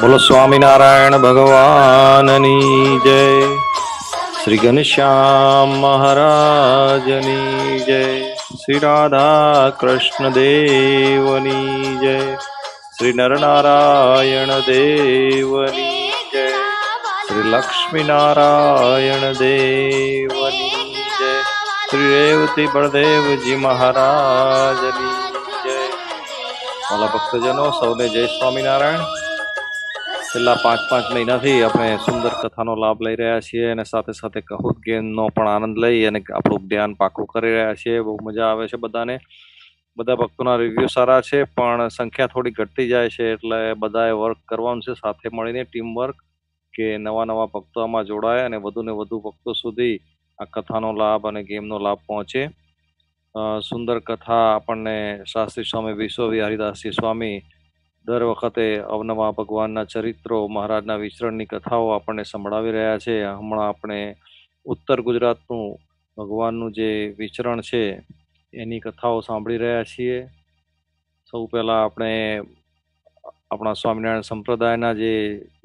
બોલો સ્વામિનારાયણ ભગવાનની જય. શ્રી ઘનશ્યામ મહારાજની જય. શ્રી રાધા કૃષ્ણ દેવની જય. શ્રી નરનારાયણ દેવની જય. શ્રી લક્ષ્મીનારાયણ દેવની જય. શ્રી રેવતી બળદેવજી મહારાજની જય. વાલા ભક્તજનો સૌને જય સ્વામિનારાયણ. છેલ્લા 5 મહિનાથી આપણે સુંદર કથાનો લાભ લઈ રહ્યા છીએ અને સાથે સાથે કહુત જ્ઞાનનો પણ આનંદ લઈ અને આપણું જ્ઞાન પાકું કરી રહ્યા છીએ. બહુ મજા આવે છે બધાને. બધા ભક્તોના રિવ્યુ સારા છે, પણ સંખ્યા થોડી ઘટતી જાય છે, એટલે બધાએ વર્ક કરવાનું છે સાથે મળીને, ટીમ વર્ક, કે નવા ભક્તો આમાં જોડાય અને વધુ ને વધુ ભક્તો સુધી આ કથાનો લાભ અને ગેમનો લાભ પહોંચે. સુંદર કથા આપણને શાસ્ત્રી સ્વામી વિશ્વ હરિદાસજી સ્વામી દર વખતે અવનવા ભગવાનના ચરિત્રો, મહારાજના વિચરણની કથાઓ આપણને સંભળાવી રહ્યા છે. હમણાં આપણે ઉત્તર ગુજરાતનું ભગવાનનું જે વિચરણ છે એની કથાઓ સાંભળી રહ્યા છીએ. સૌ પહેલા આપણે આપણા સ્વામિનારાયણ સંપ્રદાયના જે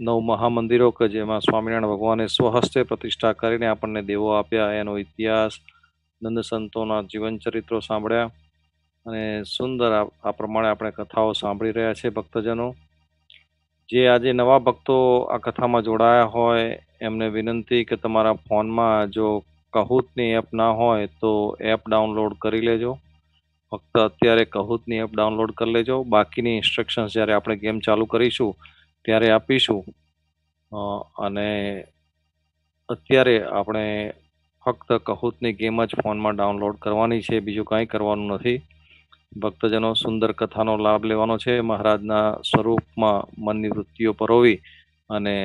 9 મહામંદિરો કે જેમાં સ્વામિનારાયણ ભગવાને સ્વહસ્તે પ્રતિષ્ઠા કરીને આપણને દેવો આપ્યા એનો ઇતિહાસ, નંદ સંતોના જીવન ચરિત્રો સાંભળ્યા અને સુંદર આ પ્રમાણે આપણે કથાઓ સાંભળી રહ્યા છે. ભક્તજનો જે આજે નવા ભક્તો આ કથામાં જોડાયા હોય એમને વિનંતી કે તમારા ફોનમાં જો કહૂતની એપ ના હોય તો એપ ડાઉનલોડ કરી લેજો. ફક્ત અત્યારે કહૂતની એપ ડાઉનલોડ કરી લેજો. બાકીની ઇન્સ્ટ્રક્શન્સ જ્યારે આપણે ગેમ ચાલુ કરીશું ત્યારે આપીશું. અને અત્યારે આપણે ફક્ત કહૂતની ગેમ જ ફોનમાં ડાઉનલોડ કરવાની છે, બીજું કાંઈ કરવાનું નથી. ભક્તજનો સુંદર કથાનો લાભ લેવાનો છે. મહારાજના સ્વરૂપમાં મનની વૃત્તિઓ પરોવી અને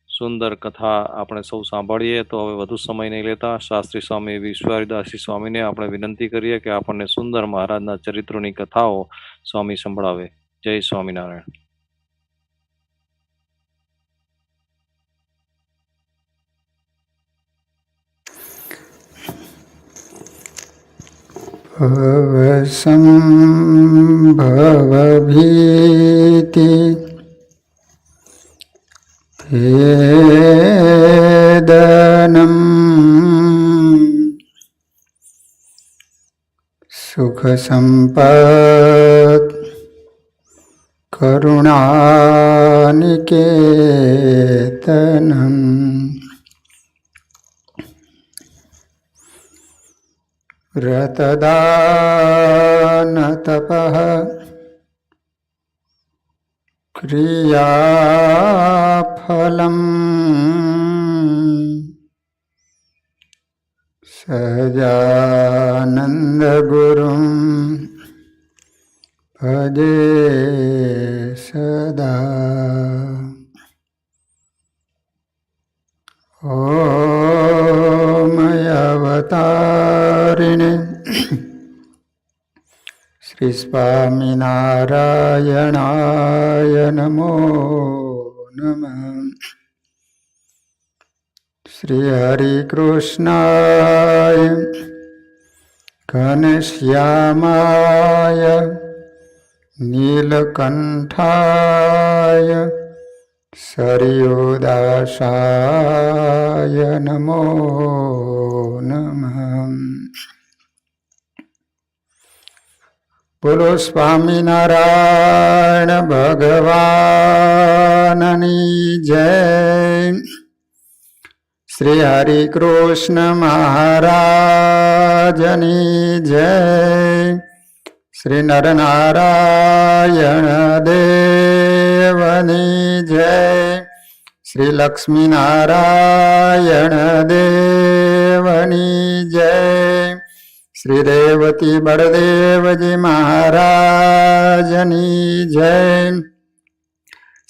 સુંદર કથા આપણે સૌ સાંભળીએ. તો હવે વધુ સમય નહીં લેતા શાસ્ત્રી સ્વામી વિશ્વ હરિદાસજી સ્વામીને આપણે વિનંતી કરીએ કે આપણને સુંદર મહારાજના ચરિત્રોની કથાઓ સ્વામી સંભળાવે. જય સ્વામિનારાયણ. ભવસંભવભીતિ ભેદનમ સુખ સંપત કરુણાનિકેતનમ વ્રતદાન તપઃ ક્રિયાફલમ સહજાનંદ ગુરુમ ભજે સદા. ઓમ અવતારિણે શ્રી સ્વામિનારાયણાય નમો નમઃ. શ્રી હરિકૃષ્ણાય ઘનશ્યામાય નીલકંઠાય સરયોદાસાય નમો નમઃ. બોલો સ્વામિનારાયણ ભગવાનની જય. શ્રી હરિકૃષ્ણ મહારાજની જય. શ્રી નરનારાયણ દેવની જય. શ્રી લક્ષ્મીનારાયણ દેવની જય. શ્રી રેવતી બળદેવજી મહારાજની જય.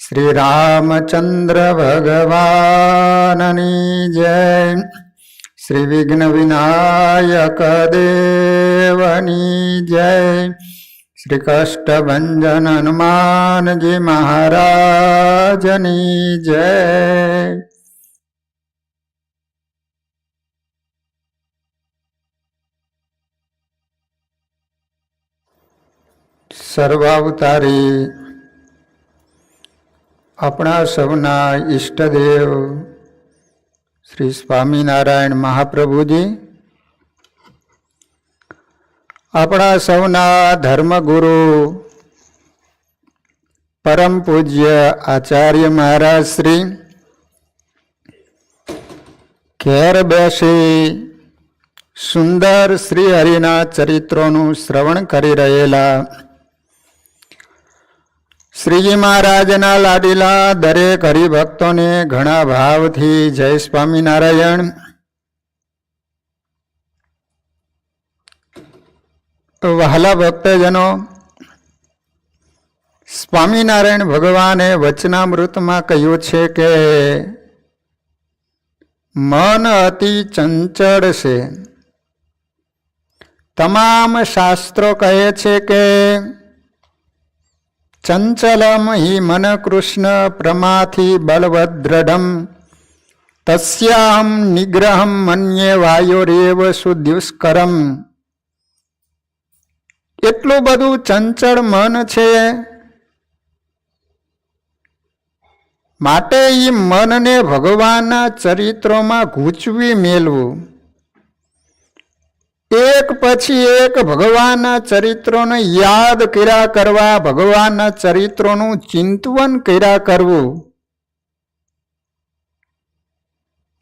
શ્રી રામચંદ્ર ભગવાનની જય. શ્રી વિઘ્ન વિનાયક દેવની જય. શ્રી કષ્ટભંજન હનુમાનજી મહારાજની જય. સર્વાવતારી આપણા સૌના ઈષ્ટદેવ શ્રી સ્વામિનારાયણ મહાપ્રભુજી, આપણા સૌના ધર્મગુરુ પરમ પૂજ્ય આચાર્ય મહારાજ શ્રી ઘેર બેસી સુંદર શ્રી હરિના ચરિત્રોનું શ્રવણ કરી રહેલા શ્રીજી મહારાજના લાડીલા દરેક હરિભક્તોને ઘણા ભાવથી જય સ્વામિનારાયણ. વહાલા ભક્તજનો, સ્વામિનારાયણ ભગવાને વચનામૃતમાં કહ્યું છે કે મન અતિ ચંચળ છે. તમામ શાસ્ત્રો કહે છે કે ચંચલમ હિ મન કૃષ્ણ પ્રમાથી બલવદ્રઢમ તસ્યાહમ નિગ્રહમ મન્યે વાયોરેવ સુદ્યુષ્કરમ. એટલું બધું ચંચળ મન છે, માટે એ મનને ભગવાનના ચરિત્રોમાં ગૂંચવી મેળવું, એક પછી એક ભગવાનના ચરિત્રોને યાદ કર્યા કરવા, ભગવાનના ચરિત્રોનું ચિંતન કર્યા કરવું.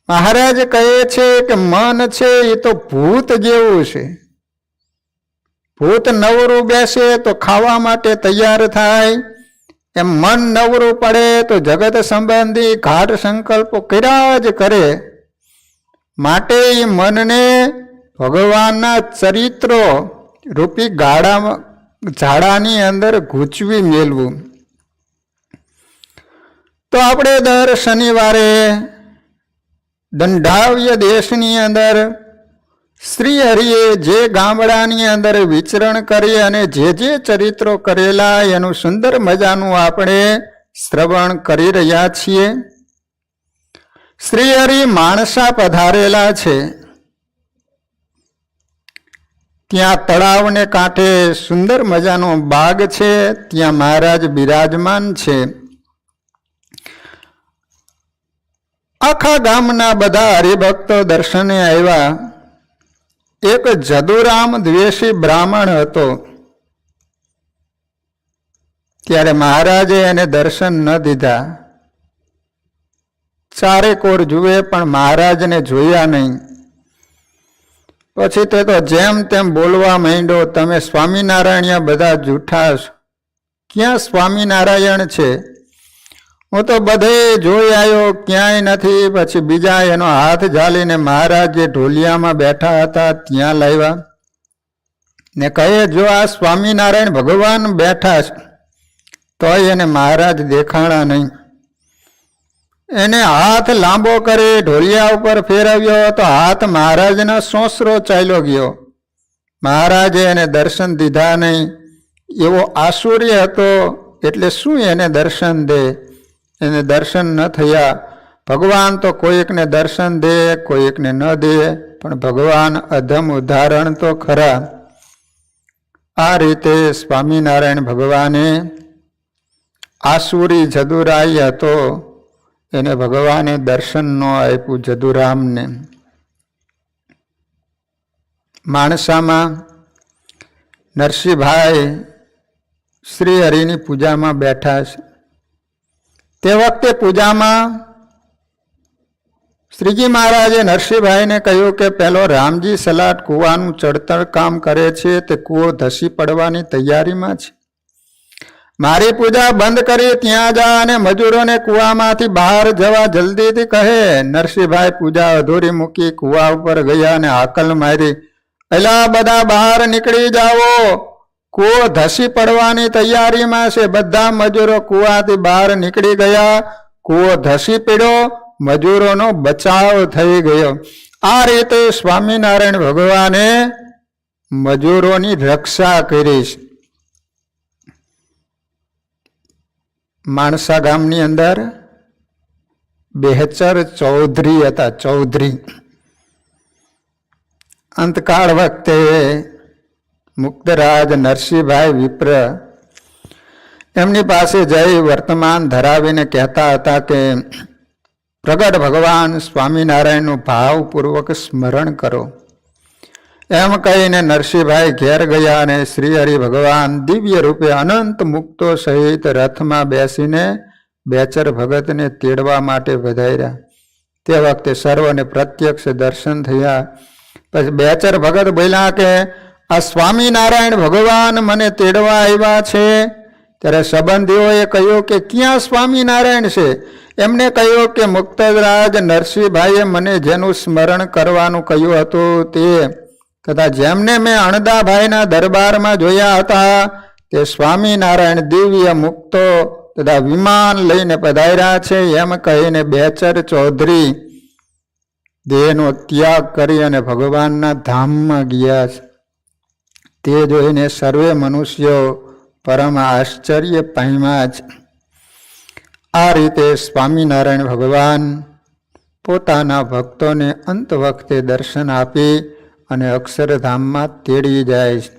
મહારાજ કહે છે કે મન છે એ તો ભૂત જેવું છે. ભૂત નવરું બેસે તો ખાવા માટે તૈયાર થાય, એમ મન નવરું પડે તો જગત સંબંધી ઘાટ સંકલ્પો કર્યા જ કરે. માટે એ મનને ભગવાનના ચરિત્રો રૂપી ઝાડાની અંદર ગૂંચવી મેળવું. તો આપણે દર શનિવારે દંડાવ્ય દેશની અંદર શ્રી હરિએ જે ગામડાની અંદર વિચરણ કરી અને જે ચરિત્રો કરેલા એનું સુંદર મજાનું આપણે શ્રવણ કરી રહ્યા છીએ. શ્રી હરિ માણસા પધારેલા છે. ત્યાં તળાવને કાંઠે સુંદર મજાનો બાગ છે, ત્યાં મહારાજ બિરાજમાન છે. આખા ગામના બધા હરિભક્તો દર્શને આવ્યા. એક જદુરામ દ્વેષી બ્રાહ્મણ હતો. ત્યારે મહારાજે એને દર્શન ન દીધા. ચારેકોર જુએ પણ મહારાજને જોયા નહીં. પછી તે તો જેમ તેમ બોલવા માંડ્યો, તમે સ્વામિનારાયણ બધા જૂઠા છો. ક્યાં સ્વામિનારાયણ છે? હું તો બધે જોઈ આવ્યો, ક્યાંય નથી. પછી બીજા એનો હાથ ઝાલીને મહારાજ જે ઢોલિયામાં બેઠા હતા ત્યાં લાવ્યા ને કહે, જો આ સ્વામિનારાયણ ભગવાન બેઠા છે. તોય એને મહારાજ દેખાણા નહીં. એને હાથ લાંબો કરી ઢોલિયા ઉપર ફેરવ્યો તો હાથ મહારાજનો સોસરો ચાલ્યો ગયો. મહારાજે એને દર્શન દીધા નહીં. એવો આસુર્ય હતો, એટલે શું એને દર્શન દે? એને દર્શન ન થયા. ભગવાન તો કોઈકને દર્શન દે, કોઈકને ન દે, પણ ભગવાન અધમ ઉદાહરણ તો ખરા. આ રીતે સ્વામિનારાયણ ભગવાને આસુરી જદુરાય હતો, એને ભગવાને દર્શન ન આપ્યું જદુરામને. માણસામાં નરસિંહભાઈ શ્રી હરિની પૂજામાં બેઠા છે. તે વખતે પૂજામાં શ્રીજી મહારાજે નરસિંહભાઈને કહ્યું કે પેલો રામજી સલાટ કૂવાનું ચડતર કામ કરે છે, તે કૂવો ધસી પડવાની તૈયારીમાં છે. મારી પૂજા બંધ કરી ત્યાં જા અને મજૂરોને કૂવામાંથી બહાર જવા જલ્દીથી કહે. નરસિંહભાઈ પૂજા અધૂરી મૂકી કૂવા ઉપર ગયા અને હાકલ મારી, એલા બધા બહાર નીકળી જાઓ, કૂવો ધસી પડવાની તૈયારીમાં છે. બધા મજૂરો કૂવાથી બહાર નીકળી ગયા. કૂવો ધસી પડ્યો, મજૂરોનો બચાવ થઈ ગયો. આ રીતે સ્વામિનારાયણ ભગવાને મજૂરોની રક્ષા કરી છે. માણસા ગામની અંદર બેહચર ચૌધરી હતા. ચૌધરી અંતકાળ વખતે મુક્તરાજ નરસિંહભાઈ વિપ્ર એમની પાસે જઈ વર્તમાન ધરાવીને કહેતા હતા કે પ્રગટ ભગવાન સ્વામિનારાયણનું ભાવપૂર્વક સ્મરણ કરો. એમ કહીને નરસિંહભાઈ ઘેર ગયા અને શ્રી હરિ ભગવાન દિવ્ય રૂપે અનંત મુક્તો સહિત રથમાં બેસીને બેચર ભગતને તેડવા માટે વધાર્યા. તે વખતે સર્વને પ્રત્યક્ષ દર્શન થયા. પછી બેચર ભગત બોલ્યા કે આ સ્વામિનારાયણ ભગવાન મને તેડવા આવ્યા છે. ત્યારે સંબંધીઓએ કહ્યું કે ક્યાં સ્વામિનારાયણ છે? એમને કહ્યું કે મુક્તરાજ નરસિંહભાઈએ મને જેનું સ્મરણ કરવાનું કહ્યું હતું તે તથા જેમને મેં અણદાભાઈના દરબારમાં જોયા હતા તે સ્વામિનારાયણ દિવ્ય મુક્તો તથા વિમાન લઈને પધાર્યા છે. એમ કહીને બેચર ચૌધરી દેહનો ત્યાગ કરી અને ભગવાનના ધામમાં ગયા છે. તે જોઈને સર્વે મનુષ્યો પરમ આશ્ચર્ય પામ્યા છે. આ રીતે સ્વામિનારાયણ ભગવાન પોતાના ભક્તોને અંત વખતે દર્શન આપી અને અક્ષરધામમાં તેડી જાય છે.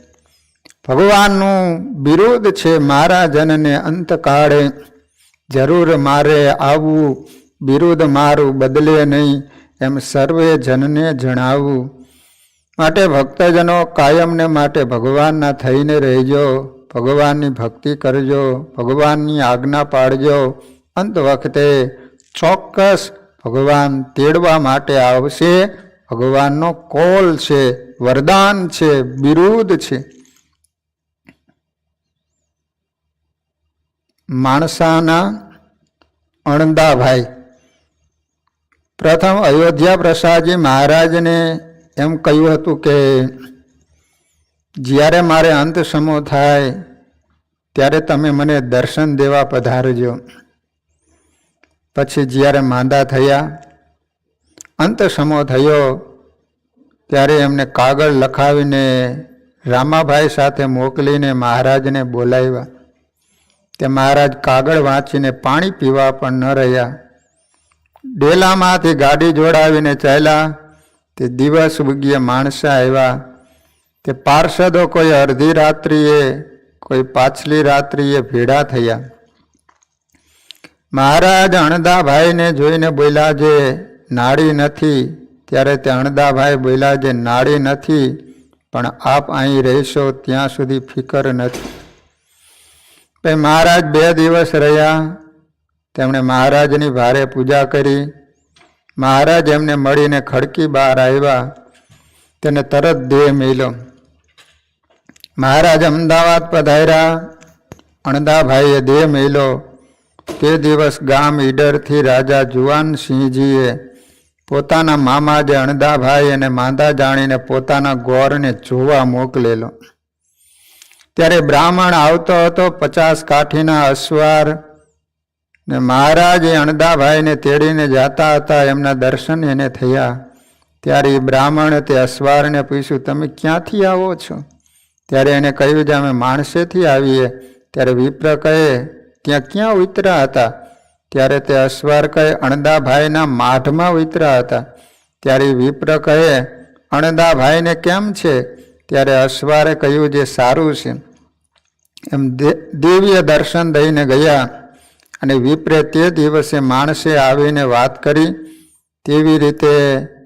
ભગવાનનું બિરુદ છે મારા જનને અંતકાળે જરૂર મારે આવવું, બિરુદ મારું બદલે નહીં એમ સર્વે જનને જણાવવું. માટે ભક્તજનો કાયમને માટે ભગવાનના થઈને રહેજો, ભગવાનની ભક્તિ કરજો, ભગવાનની આજ્ઞા પાળજો. અંત વખતે ચોક્કસ ભગવાન તેડવા માટે આવશે. ભગવાનનો કોલ છે, વરદાન છે, બિરુદ છે. માણસાના અણદાભાઈ પ્રથમ અયોધ્યા પ્રસાદજી મહારાજને એમ કહ્યું હતું કે જ્યારે મારે અંત સમો થાય ત્યારે તમે મને દર્શન દેવા પધારજો. પછી જ્યારે માંદા થયા, અંત સમો થયો, ત્યારે એમને કાગળ લખાવીને રામાભાઈ સાથે મોકલીને મહારાજને બોલાવ્યા. તે મહારાજ કાગળ વાંચીને પાણી પીવા પણ ન રહ્યા. ડેલામાંથી ગાડી જોડાવીને ચાલ્યા. તે દિવસ ઉગ્ય માણસા આવ્યા. તે પાર્ષદો કોઈ અડધી રાત્રિએ, કોઈ પાછલી રાત્રિએ ભેળા થયા. મહારાજ અણદાભાઈને જોઈને બોલ્યા જે નાડી નથી. ત્યારે તે અણદાભાઈ બોલ્યા જે નાડી નથી, પણ આપ અહીં રહેશો ત્યાં સુધી ફિકર નથી. પછી મહારાજ 2 દિવસ રહ્યા. તેમણે મહારાજની ભારે પૂજા કરી. મહારાજ એમને મળીને ખડકી બહાર આવ્યા. તેને તરત દેહ મેલ્યો. મહારાજ અમદાવાદ પધાર્યા. અણદાભાઈએ દેહ મેલ્યો. તે દિવસ ગામ ઈડરથી રાજા જુવાનસિંહજીએ પોતાના મામા જે અણદાભાઈ અને માંદા જાણીને પોતાના ગોરને જોવા મોકલેલો. ત્યારે બ્રાહ્મણ આવતો હતો 50 કાઠીના અશ્વાર ને મહારાજ એ અણદાભાઈને તેડીને જતા હતા. એમના દર્શન એને થયા. ત્યારે એ બ્રાહ્મણે તે અશ્વારને પૂછ્યું તમે ક્યાંથી આવો છો? ત્યારે એને કહ્યું કે અમે માણસેથી આવીએ. ત્યારે વિપ્ર કહે ત્યાં ક્યાં ઉતરા હતા? ત્યારે તે અશ્વાર કહે અણદાભાઈના માઢમાં ઉતરા હતા. ત્યારે વિપ્ર કહે અણદાભાઈને કેમ છે? ત્યારે અશ્વારે કહ્યું જે સારું છે. એમ દિવ્ય દર્શન દઈને ગયા. અને વિપ્રે તે દિવસે માણસે આવીને વાત કરી. તેવી રીતે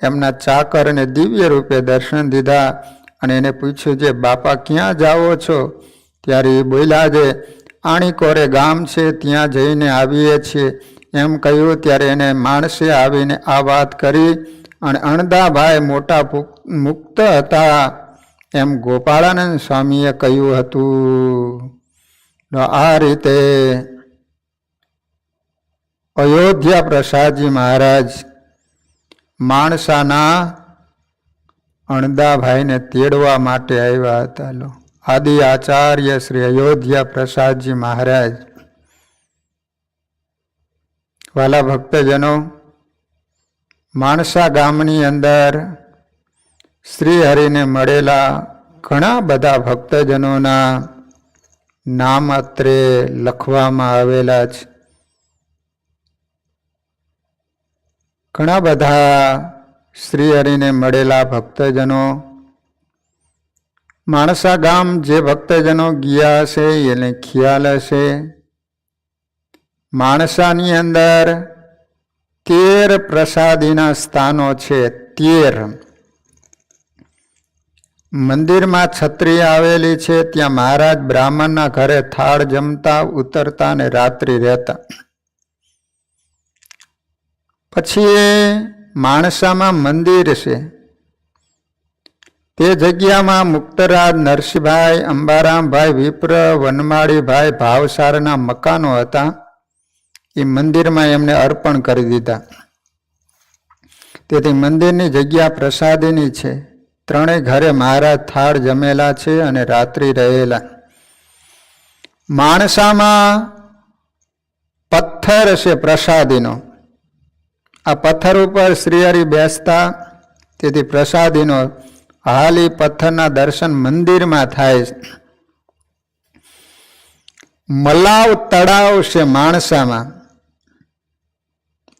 એમના ચાકરને દિવ્ય રૂપે દર્શન દીધા. અને એને પૂછ્યું જે બાપા ક્યાં જાઓ છો? ત્યારે એ બોલ્યા જે આણીકોરે ગામ છે ત્યાં જઈને આવીએ છીએ એમ કહ્યું. ત્યારે એને માણસે આવીને આ વાત કરી. અને અણદાભાઈ મોટા મુક્ત હતા એમ ગોપાળાનંદ સ્વામીએ કહ્યું હતું. આ રીતે અયોધ્યા પ્રસાદજી મહારાજ માણસાના અણદાભાઈને તેડવા માટે આવ્યા હતા. આદિ આચાર્ય શ્રી અયોધ્યા પ્રસાદજી મહારાજ. વાલા ભક્તજનો, માણસા ગામની અંદર શ્રી હરિને મળેલા ઘણા બધા ભક્તજનોના નામ અત્રે લખવામાં આવેલા છે. ઘણા બધા શ્રી હરિને મળેલા ભક્તજનો, માણસા ગામ જે ભક્તજનો ગયા હશે એને ખ્યાલ હશે માણસાની અંદર 13 પ્રસાદીના સ્થાનો છે, 13. મંદિરમાં છત્રી આવેલી છે, ત્યાં મહારાજ બ્રાહ્મણના ઘરે થાળ જમતા, ઉતરતા અને રાત્રિ રહેતા. પછી માણસામાં મંદિર છે, તે જગ્યામાં મુક્તરાજ, નરસિંહભાઈ, અંબારામભાઈ વિપ્ર, વનમાળીભાઈ ભાવસારના મકાનો હતા. એ મંદિરમાં એમને અર્પણ કરી દીધા. તેથી મંદિરની જગ્યા પ્રસાદીની છે. 3 ઘરે મહારાજ થાળ જમેલા છે અને રાત્રિ રહેલા. માણસામાં પથ્થર છે પ્રસાદીનો. આ પથ્થર ઉપર શ્રીહરિ બેસતા, તેથી પ્રસાદીનો હાલી પથ્થરના દર્શન મંદિરમાં થાય છે. મલાવ તળાવ છે માણસામાં.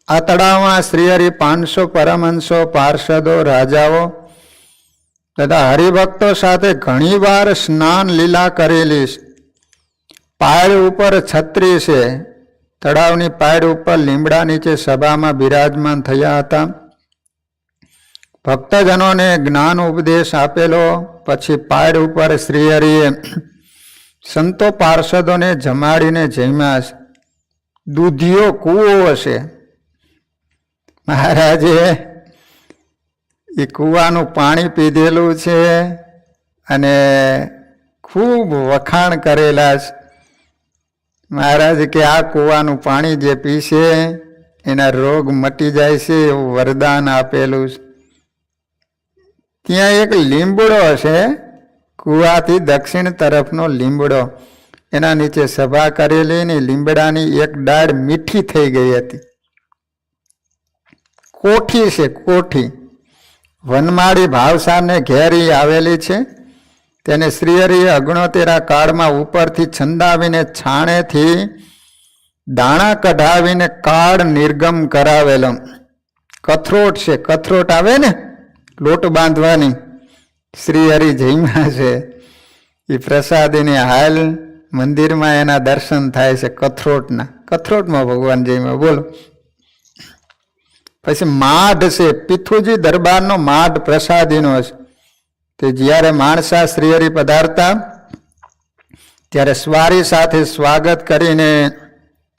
આ તળાવમાં શ્રીહરિ 500 પરમહંસો, પાર્ષદો, રાજાઓ તથા હરિભક્તો સાથે ઘણીવાર સ્નાન લીલા કરેલી છે. પાળ ઉપર છત્રી છે. તળાવની પાળ ઉપર લીમડા નીચે સભામાં બિરાજમાન થયા હતા. ભક્તજનોને જ્ઞાન ઉપદેશ આપેલો. પછી પાળ ઉપર શ્રીહરિએ સંતો પાર્ષદોને જમાડીને જમ્યા છે. દૂધિયો કૂવો છે. મહારાજે એ કૂવાનું પાણી પીધેલું છે અને ખૂબ વખાણ કરેલા છે. મહારાજ કે આ કૂવાનું પાણી જે પીશે એના રોગ મટી જાય છે એવું વરદાન આપેલું છે. ત્યાં એક લીમડો છે, કૂવાથી દક્ષિણ તરફનો લીમડો. એના નીચે સભા કરેલી ને લીમડાની એક ડાળ મીઠી થઈ ગઈ હતી. કોઠી છે, કોઠી. વનમાળી ભાવસારને ઘેરી આવેલી છે. તેને શ્રીહરિએ 69 કાળમાં ઉપરથી છંદાવીને છાણેથી દાણા કઢાવીને કાળ નિર્ગમ કરાવેલો. કથરોટ છે, કથરોટ આવે ને લોટ બાંધવાની, શ્રીહરિ જમ્યા છે. એ પ્રસાદીની હાલ મંદિરમાં એના દર્શન થાય છે કથરોટના. કથરોટમાં ભગવાન જમ્યા. બોલો. પછી માઢ છે, પિથુજી દરબારનો માઢ પ્રસાદીનો છે. તે જ્યારે માણસા શ્રીહરિ પધારતા ત્યારે સ્વારી સાથે સ્વાગત કરીને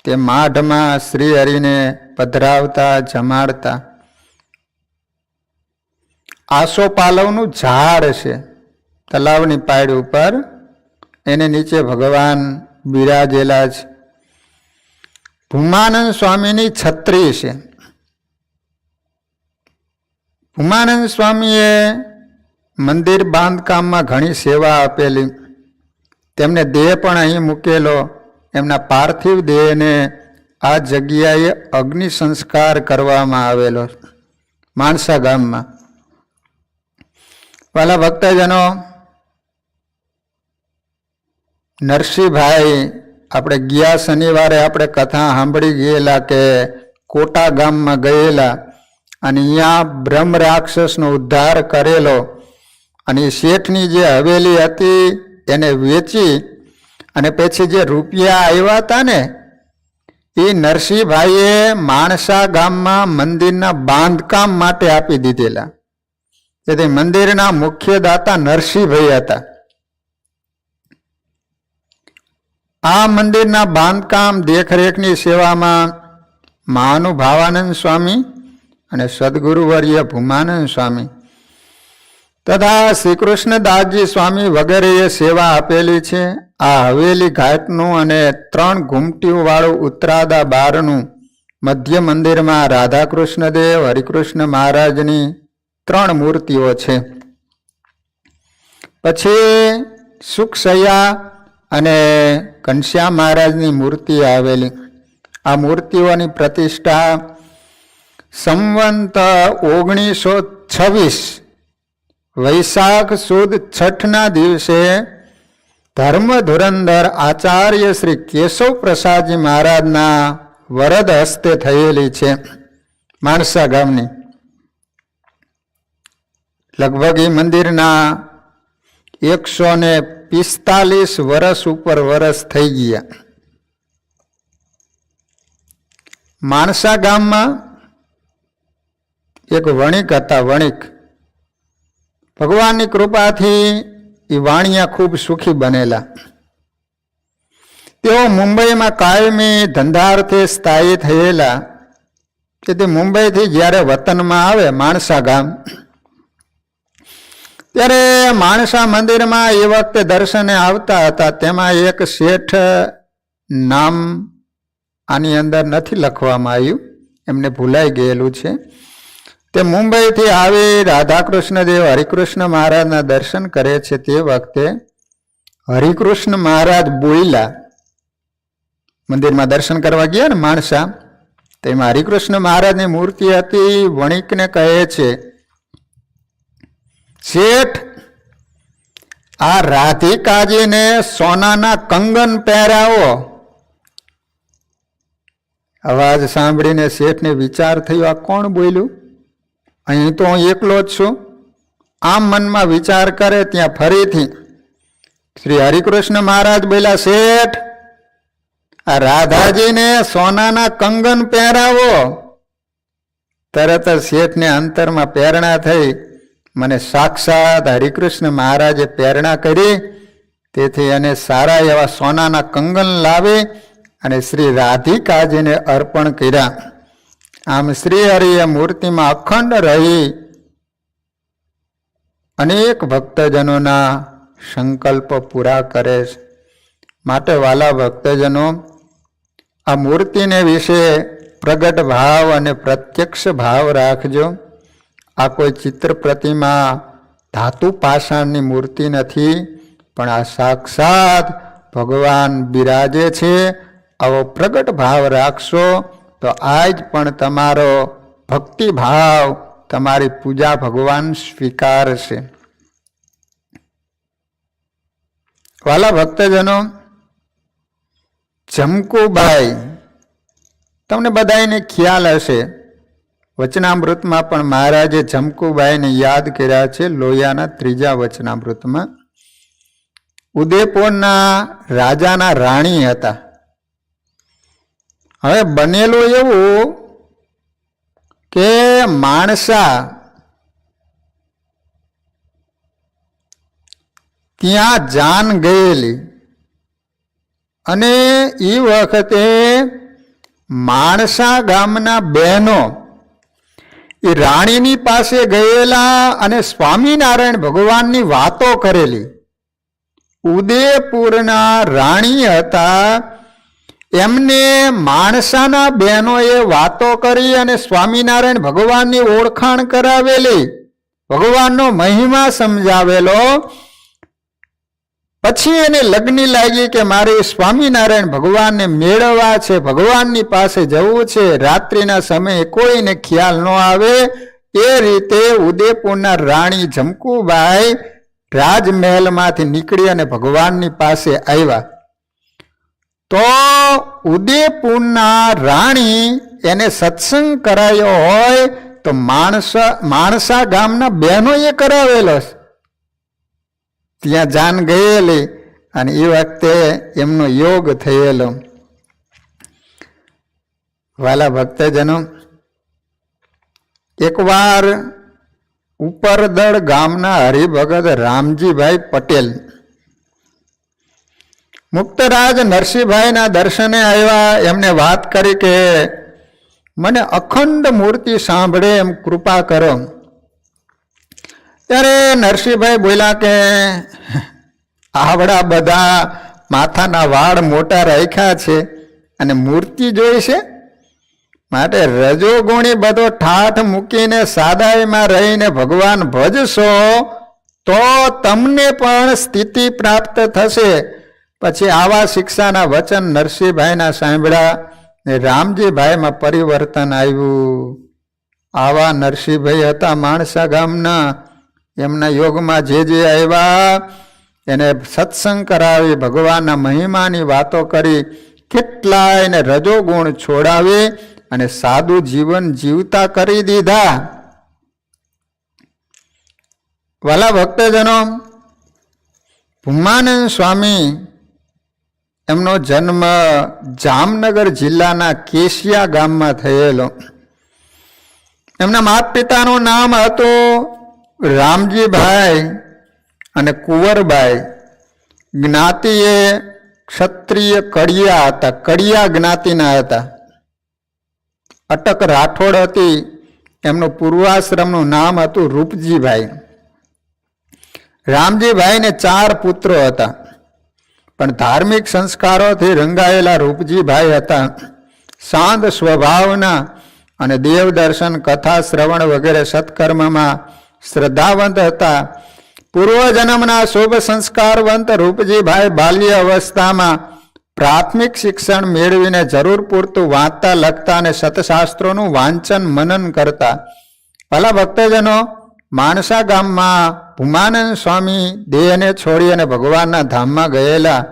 તે માઢમાં શ્રીહરિને પધરાવતા, જમાડતા. આસોપાલવનું ઝાડ છે તલાવની પાડ ઉપર, એને નીચે ભગવાન બિરાજેલા છે. ભૂમાનંદ સ્વામીની છત્રી છે. ભૂમાનંદ સ્વામીએ મંદિર બાંધકામમાં ઘણી સેવા આપેલી. તેમને દેહ પણ અહીં મૂકેલો. એમના પાર્થિવ દેહને આ જગ્યાએ અગ્નિ સંસ્કાર કરવામાં આવેલો માણસા ગામમાં. વાલા ભક્તજનો, નરસિંહભાઈ આપણે ગયા શનિવારે આપણે કથા સાંભળી ગયેલા કે કોટા ગામમાં ગયેલા અને અહીંયા બ્રહ્મ રાક્ષસનો ઉદ્ધાર કરેલો અને શેઠની જે હવેલી હતી એને વેચી અને પછી જે રૂપિયા આવ્યા હતા ને એ નરસિંહભાઈએ માણસા ગામમાં મંદિરના બાંધકામ માટે આપી દીધેલા. તેથી મંદિરના મુખ્ય દાતા નરસિંહભાઈ હતા. આ મંદિરના બાંધકામ દેખરેખની સેવામાં મહાનુભાવાનંદ સ્વામી અને સદગુરુવર્ય ભૂમાનંદ સ્વામી તથા શ્રી કૃષ્ણદાસજી સ્વામી વગેરેએ સેવા આપેલી છે. આ હવેલી ઘાટનું અને 3 ઘૂમટીઓ વાળું ઉત્તરાદા બારનું મધ્ય મંદિરમાં રાધાકૃષ્ણદેવ, હરિકૃષ્ણ મહારાજની 3 મૂર્તિઓ છે. પછી સુખસૈયા અને ઘનશ્યામ મહારાજની મૂર્તિ આવેલી. આ મૂર્તિઓની પ્રતિષ્ઠા સંવંત 1926 વૈશાખ સુદ 6ના દિવસે ધર્મ ધુરંધર આચાર્ય શ્રી કેશવ પ્રસાદજી મહારાજના વરદ હસ્તે થયેલી છે. માણસા ગામની લગભગ એ મંદિરના 145 વર્ષ ઉપર વર્ષ થઈ ગયા. માણસા ગામમાં એક વણિક હતા. વણિક ભગવાનની કૃપાથી એ વાણિયા ખૂબ સુખી બનેલા. તેઓ મુંબઈમાં કાયમી ધંધાર્થે સ્થાયી થયેલા. તેથી મુંબઈથી જ્યારે વતનમાં આવે માણસા ગામ, ત્યારે માણસા મંદિરમાં એ વખતે દર્શને આવતા હતા. તેમાં એક શેઠ નામ આની અંદર નથી લખવામાં આવ્યું, એમને ભૂલાઈ ગયેલું છે. તે મુંબઈથી આવી રાધાકૃષ્ણ દેવ હરિકૃષ્ણ મહારાજના દર્શન કરે છે. તે વખતે હરિકૃષ્ણ મહારાજ બોલ્યા, મંદિરમાં દર્શન કરવા ગયા ને માણસા, તેમાં હરિકૃષ્ણ મહારાજની મૂર્તિ હતી. વણિકને કહે છે, શેઠ, આ રાધિકાજીને સોનાના કંગન પહેરાવો. અવાજ સાંભળીને શેઠને વિચાર થયો, આ કોણ બોલ્યું? અહીં તો હું એકલો જ છું. આમ મનમાં વિચાર કરે ત્યાં ફરીથી શ્રી હરિકૃષ્ણ મહારાજ બોલ્યા, શેઠ, આ રાધાજીને સોનાના કંગન પહેરાવો. તરત જ શેઠને અંતરમાં પ્રેરણા થઈ, મને સાક્ષાત હરિકૃષ્ણ મહારાજે પ્રેરણા કરી, તેથી એને સારા એવા સોનાના કંગન લાવી અને શ્રી રાધિકાજીને અર્પણ કર્યા. આમ શ્રી હરિએ મૂર્તિમાં અખંડ રહી અનેક ભક્તજનોના સંકલ્પ પૂરા કરે છે. માટે વાલા ભક્તજનો, આ મૂર્તિને વિશે પ્રગટ ભાવ અને પ્રત્યક્ષ ભાવ રાખજો. આ કોઈ ચિત્ર પ્રતિમા ધાતુ પાષાણની મૂર્તિ નથી, પણ આ સાક્ષાત ભગવાન બિરાજે છે. આવો પ્રગટ ભાવ રાખશો તો આજ પણ તમારો ભક્તિ ભાવ, તમારી પૂજા ભગવાન સ્વીકારશે. વાલા ભક્તજનો, જમકુબાઈ તમને બધાને ખ્યાલ હશે. વચનામૃતમાં પણ મહારાજે જમકુબાઈને યાદ કર્યા છે. લોયાના 3જા વચનામૃતમાં ઉદયપુરના રાજાના રાણી હતા. હવે બનેલું એવું કે માણસા ત્યાં જાન ગયેલી, અને એ વખતે માણસા ગામના બહેનો એ રાણીની પાસે ગયેલા અને સ્વામિનારાયણ ભગવાનની વાતો કરેલી. ઉદયપુરના રાણી હતા, એમને માણસાના બહેનોએ વાતો કરી અને સ્વામિનારાયણ ભગવાનની ઓળખાણ કરાવેલી, ભગવાનનો મહિમા સમજાવેલો. પછી એને લગ્ન લાગી કે મારે સ્વામિનારાયણ ભગવાનને મેળવવા છે, ભગવાનની પાસે જવું છે, રાત્રિના સમયે કોઈને ખ્યાલ ન આવે. એ રીતે ઉદયપુરના રાણી જમકુબાઈ રાજમહેલમાંથી નીકળી અને ભગવાનની પાસે આવ્યા. તો ઉદયપુરના રાણી એને સત્સંગ કરાયો હોય તો માણસા ગામના બહેનોએ કરાવેલો. ત્યાં જાન ગયેલી અને એ વખતે એમનો યોગ થયેલો. વાલા ભક્તજનો, એકવાર ઉપરદળ ગામના હરિભગત રામજીભાઈ પટેલ મુક્તરાજ નરસિંહભાઈના દર્શને આવ્યા. એમને વાત કરી કે મને અખંડ મૂર્તિ સાંભળે એમ કૃપા કરો. ત્યારે નરસિંહભાઈ બોલ્યા કે આવડા બધા માથાના વાળ મોટા રાખ્યા છે અને મૂર્તિ જોઈ છે, માટે રજોગુણી બધો ઠાઠ મૂકીને સાદાઈમાં રહીને ભગવાન ભજશો તો તમને પણ સ્થિતિ પ્રાપ્ત થશે. પછી આવા શિક્ષાના વચન નરસિંહભાઈના સાંભળ્યા ને રામજીભાઈમાં પરિવર્તન આવ્યું. આવા નરસિંહભાઈ હતા માણસા ગામના. એમના યોગમાં જે આવ્યા એને સત્સંગ કરાવી, ભગવાનના મહિમાની વાતો કરી, કેટલાયને રજોગુણ છોડાવી અને સાદું જીવન જીવતા કરી દીધા. વાલા ભક્તજનો, ભૂમાનંદ સ્વામી એમનો જન્મ જામનગર જિલ્લાના કેશિયા ગામમાં થયેલો. એમના માતા પિતાનું નામ હતું રામજીભાઈ અને કુંવરબાઈ. જ્ઞાતિ એ ક્ષત્રિય કડિયા હતા, કડિયા જ્ઞાતિના હતા. અટક રાઠોડ હતી. એમનું પૂર્વાશ્રમનું નામ હતું રૂપજીભાઈ. રામજીભાઈને 4 પુત્રો હતા, પણ ધાર્મિક સંસ્કારોથી રંગાયેલા રૂપજીભાઈ હતા. શાંત સ્વભાવના અને દેવદર્શન, કથા શ્રવણ વગેરે સત્કર્મમાં શ્રદ્ધાવંત હતા. પૂર્વજન્મના શુભ સંસ્કારવંત રૂપજીભાઈ બાલ્ય અવસ્થામાં પ્રાથમિક શિક્ષણ મેળવીને જરૂર પૂરતું વાંચતા, લખતા અને સતશાસ્ત્રોનું વાંચન મનન કરતા. ભલા ભક્તજનો, માણસા ગામમાં ભૂમાનંદ સ્વામી દેહને છોડી અને ભગવાનના ધામમાં ગયેલા.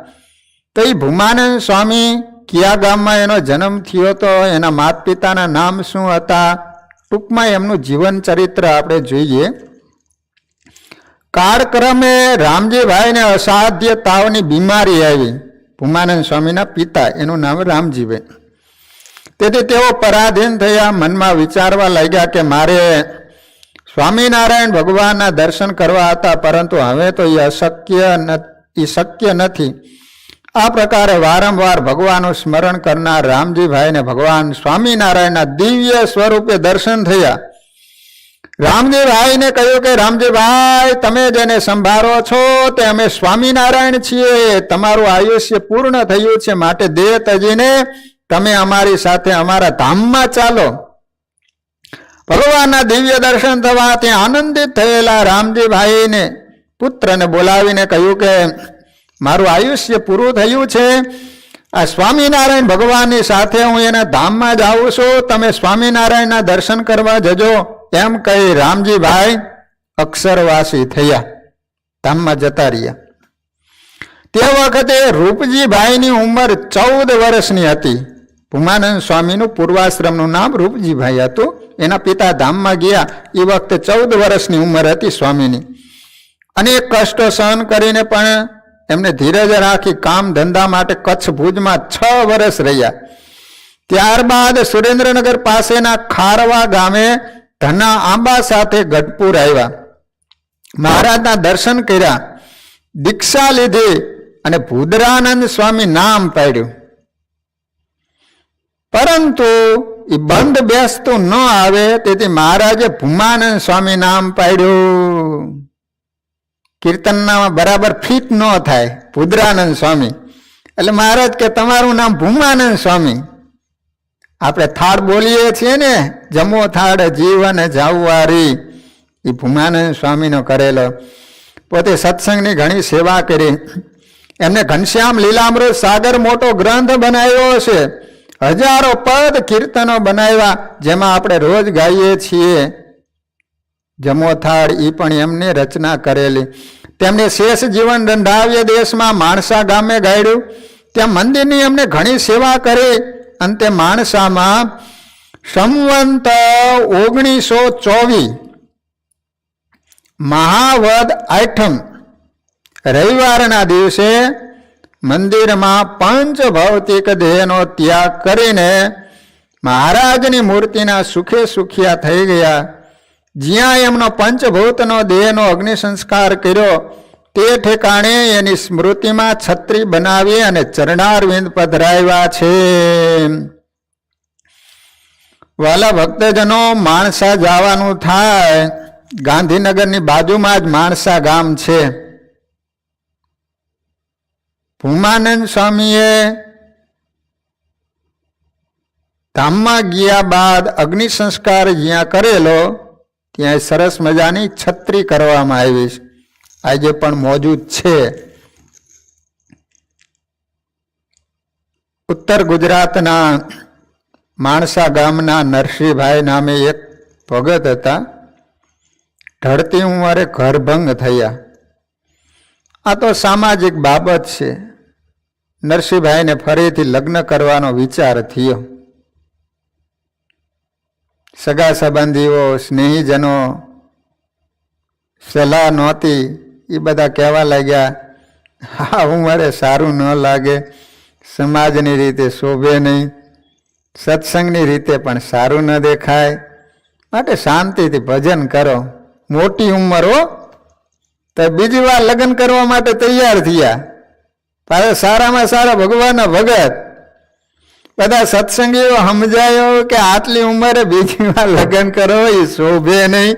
તો એ ભૂમાનંદ સ્વામી કયા ગામમાં એનો જન્મ થયો હતો, એના માતા પિતાના નામ શું હતા, ટૂંકમાં એમનું જીવન ચરિત્ર આપણે જોઈએ. કાળક્રમે રામજીભાઈને અસાધ્ય તાવની બીમારી આવી. ભૂમાનંદ સ્વામીના પિતા, એનું નામ રામજીભાઈ. તેથી તેઓ પરાધીન થયા. મનમાં વિચારવા લાગ્યા કે મારે સ્વામિનારાયણ ભગવાનના દર્શન કરવા હતા, પરંતુ હવે તો એ શક્ય નથી. આ પ્રકારે વારંવાર ભગવાનનું સ્મરણ કરનાર રામજીભાઈને ભગવાન સ્વામિનારાયણના દિવ્ય સ્વરૂપે દર્શન થયા. રામજીભાઈને કહ્યું કે રામજીભાઈ, તમે જેને સંભાળો છો તે અમે સ્વામિનારાયણ છીએ. તમારું આયુષ્ય પૂર્ણ થયું છે, માટે દેહ તજીને તમે અમારી સાથે અમારા ધામમાં ચાલો. ભગવાનના દિવ્ય દર્શન થવા ત્યાં આનંદિત થયેલા રામજીભાઈને પુત્રને બોલાવીને કહ્યું કે મારું આયુષ્ય પૂરું થયું છે, આ સ્વામિનારાયણ ભગવાનની સાથે હું એના ધામમાં જાઉં છું, તમે સ્વામિનારાયણના દર્શન કરવા જજો. એમ કહી રામજીભાઈ અક્ષરવાસી થયા, ધામમાં જતા રહ્યા. તે વખતે રૂપજીભાઈની ઉંમર 14 વર્ષની હતી. ભૂમાનંદ સ્વામીનું પૂર્વાશ્રમનું નામ રૂપજીભાઈ હતું. એના પિતા ધામમાં ગયા એ વખતે 14 વર્ષની ઉંમર હતી સ્વામીની. અનેક કષ્ટો સહન કરીને પણ એમને ધીરજ રાખી કામ ધંધા માટે કચ્છ ભુજમાં 6 વર્ષ રહ્યા. ત્યારબાદ સુરેન્દ્રનગર પાસેના ખારવા ગામે ધના આંબા સાથે ગઢપુર આવ્યા. મહારાજના દર્શન કર્યા, દીક્ષા લીધી અને ભૂદરાનંદ સ્વામી નામ પાડ્યું. પરંતુ એ બંધ બેસતું ન આવે, તેથી મહારાજે ભૂમાનંદ સ્વામી નામ પાડ્યું. કીર્તનના બરાબર ફિટ ન થાય ભૂદરાનંદ સ્વામી, એટલે મહારાજ કે તમારું નામ ભૂમાનંદ સ્વામી. આપણે થાળ બોલીએ છીએ ને, જમો થાળ જીવન જાવવારી, એ ભૂમાનંદ સ્વામીનો કરેલો. પોતે સત્સંગની ઘણી સેવા કરી. એમને ઘનશ્યામ લીલામૃત સાગર મોટો ગ્રંથ બનાવ્યો છે. હજારો પદ કીર્તનો બનાવ્યા, જેમાં આપણે રોજ ગાઈએ છીએ. જમો થાળ એ પણ એમને રચના કરેલી. તેમને શેષ જીવન દંડાવ્ય દેશમાં માણસા ગામે ગાયડ્યું. ત્યાં મંદિરની એમને ઘણી સેવા કરી. અંતે માણસામાં સંવંત 1924 મહાવદ આઠમ રવિવારના દિવસે મંદિરમાં પંચ ભૌતિક દેહનો ત્યાગ કરીને મહારાજની મૂર્તિના સુખે સુખિયા થઈ ગયા. જ્યાં એમનો પંચભૂતનો દેહનો અગ્નિ સંસ્કાર કર્યો તે ઠેકાણે એની સ્મૃતિમાં છત્રી બનાવી અને ચરણારવિંદ પધરાવ્યા છે. વાલા ભક્તજનો, માણસા જવાનું થાય, ગાંધીનગરની બાજુમાં જ માણસા ગામ છે. ભૂમાનંદ સ્વામીએ ધામમાં ગયા બાદ અગ્નિ સંસ્કાર જ્યાં કરેલો ત્યાં સરસ મજાની છત્રી કરવામાં આવી છે, આજે પણ મોજૂદ છે. ઉત્તર ગુજરાતના માણસા ગામના નરસિંહભાઈ નામે એક ભગત હતા. ઢળતી ઉંમરે ઘરભંગ થયા. આ તો સામાજિક બાબત છે. નરસિંહભાઈને ફરીથી લગ્ન કરવાનો વિચાર થયો. સગા સંબંધીઓ, સ્નેહીજનો સલાહ નહોતી. એ બધા કહેવા લાગ્યા, આ ઉંમરે સારું ન લાગે, સમાજની રીતે શોભે નહીં, સત્સંગની રીતે પણ સારું ન દેખાય. માટે શાંતિથી ભજન કરો. મોટી ઉંમર હો, તો બીજી વાર લગ્ન કરવા માટે તૈયાર થયા. પાછા સારામાં સારા ભગવાનના ભગત. બધા સત્સંગીઓ સમજાયો કે આટલી ઉંમરે બીજી વાર લગ્ન કરો એ શોભે નહીં.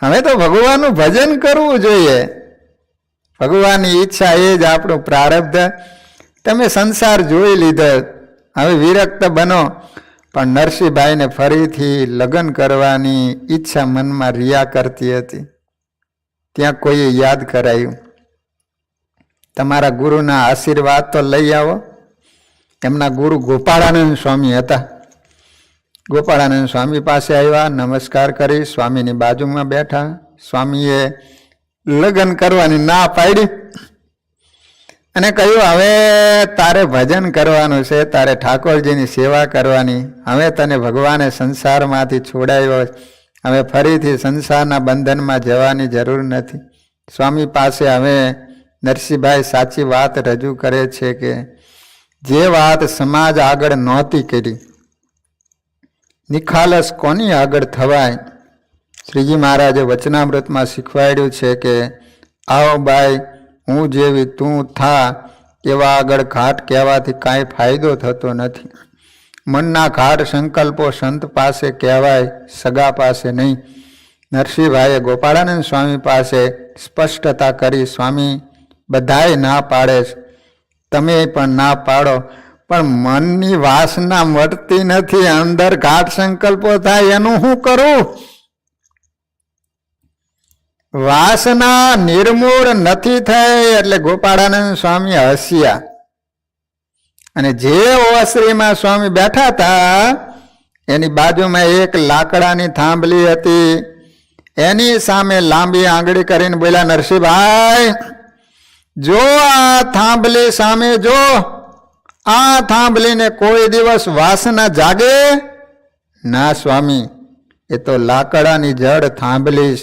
હવે તો ભગવાનનું ભજન કરવું જોઈએ. ભગવાનની ઈચ્છા એ જ આપણું પ્રારબ્ધ. તમે સંસાર જોઈ લીધો, હવે વિરક્ત બનો. પણ નરસિંહભાઈને ફરીથી લગ્ન કરવાની ઈચ્છા મનમાં રિયા કરતી હતી. ત્યાં કોઈએ યાદ કરાયું, તમારા ગુરુના આશીર્વાદ તો લઈ આવો. એમના ગુરુ ગોપાળાનંદ સ્વામી હતા. ગોપાળાનંદ સ્વામી પાસે આવ્યા, નમસ્કાર કરી સ્વામીની બાજુમાં બેઠા. સ્વામીએ લગ્ન કરવાની ના પાડી અને કહ્યું, હવે તારે ભજન કરવાનું છે, તારે ઠાકોરજીની સેવા કરવાની. હવે તને ભગવાને સંસારમાંથી છોડાવ્યો, હવે ફરીથી સંસારના બંધનમાં જવાની જરૂર નથી. સ્વામી પાસે હવે નરસિંહભાઈ સાચી વાત રજૂ કરે છે કે જે વાત સમાજ આગળ નહોતી કરી, નિખાલસ કોની આગળ થવાય. શ્રીજી મહારાજે વચનામૃતમાં શીખવાડ્યું છે કે આવો બાઈ, હું જેવી તું થા, એવા આગળ ઘાટ કહેવાથી કાંઈ ફાયદો થતો નથી. મનના ઘાટ સંકલ્પો સંત પાસે કહેવાય, સગા પાસે નહીં. નરસિંહભાઈએ ગોપાળાનંદ સ્વામી પાસે સ્પષ્ટતા કરી, સ્વામી બધાએ ના પાડે છે, તમે પણ ના પાડો, પણ મનની વાસના મળતી નથી. અંદર ઘાટ સંકલ્પો થાય એનું શું કરું? વાસના નિર્મૂળ નથી થઈ. એટલે ગોપાળાનંદ સ્વામી હસ્યા. અને જે ઓસરીમાં સ્વામી બેઠા હતા એની બાજુમાં એક લાકડાની થાંભલી હતી. એની સામે લાંબી આંગળી કરીને બોલ્યા, નરસિંહભાઈ જો આ થાંભલી સામે જો, આ થાંભલીને કોઈ દિવસ વાસના જાગે? ના સ્વામી, એ તો લાકડાની જડ થાંભલી.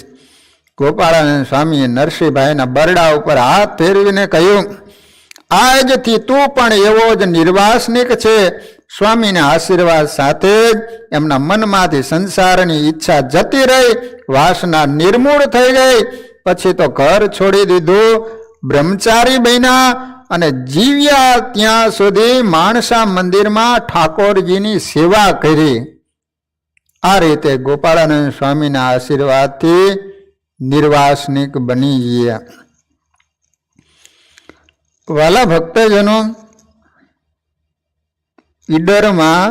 ગોપાળાનંદ સ્વામીએ નરસિંહભાઈના બરડા ઉપર હાથ ફેરવીને કહ્યું, આજથી તું પણ એવો જ નિર્વાસનિક છે. સ્વામીના આશીર્વાદ સાથે જ એમના મનમાંથી સંસારની ઈચ્છા જતી રહી, વાસના નિર્મૂળ થઈ ગઈ. પછી તો ઘર છોડી દીધું, બ્રહ્મચારી બન્યા અને જીવ્યા ત્યાં સુધી માણસા મંદિરમાં ઠાકોરજીની સેવા કરી. આ રીતે ગોપાળાનંદ સ્વામીના આશીર્વાદથી નિર્વાસનિક બની ગયા. વાલા ભક્તજનો, ઈડરમાં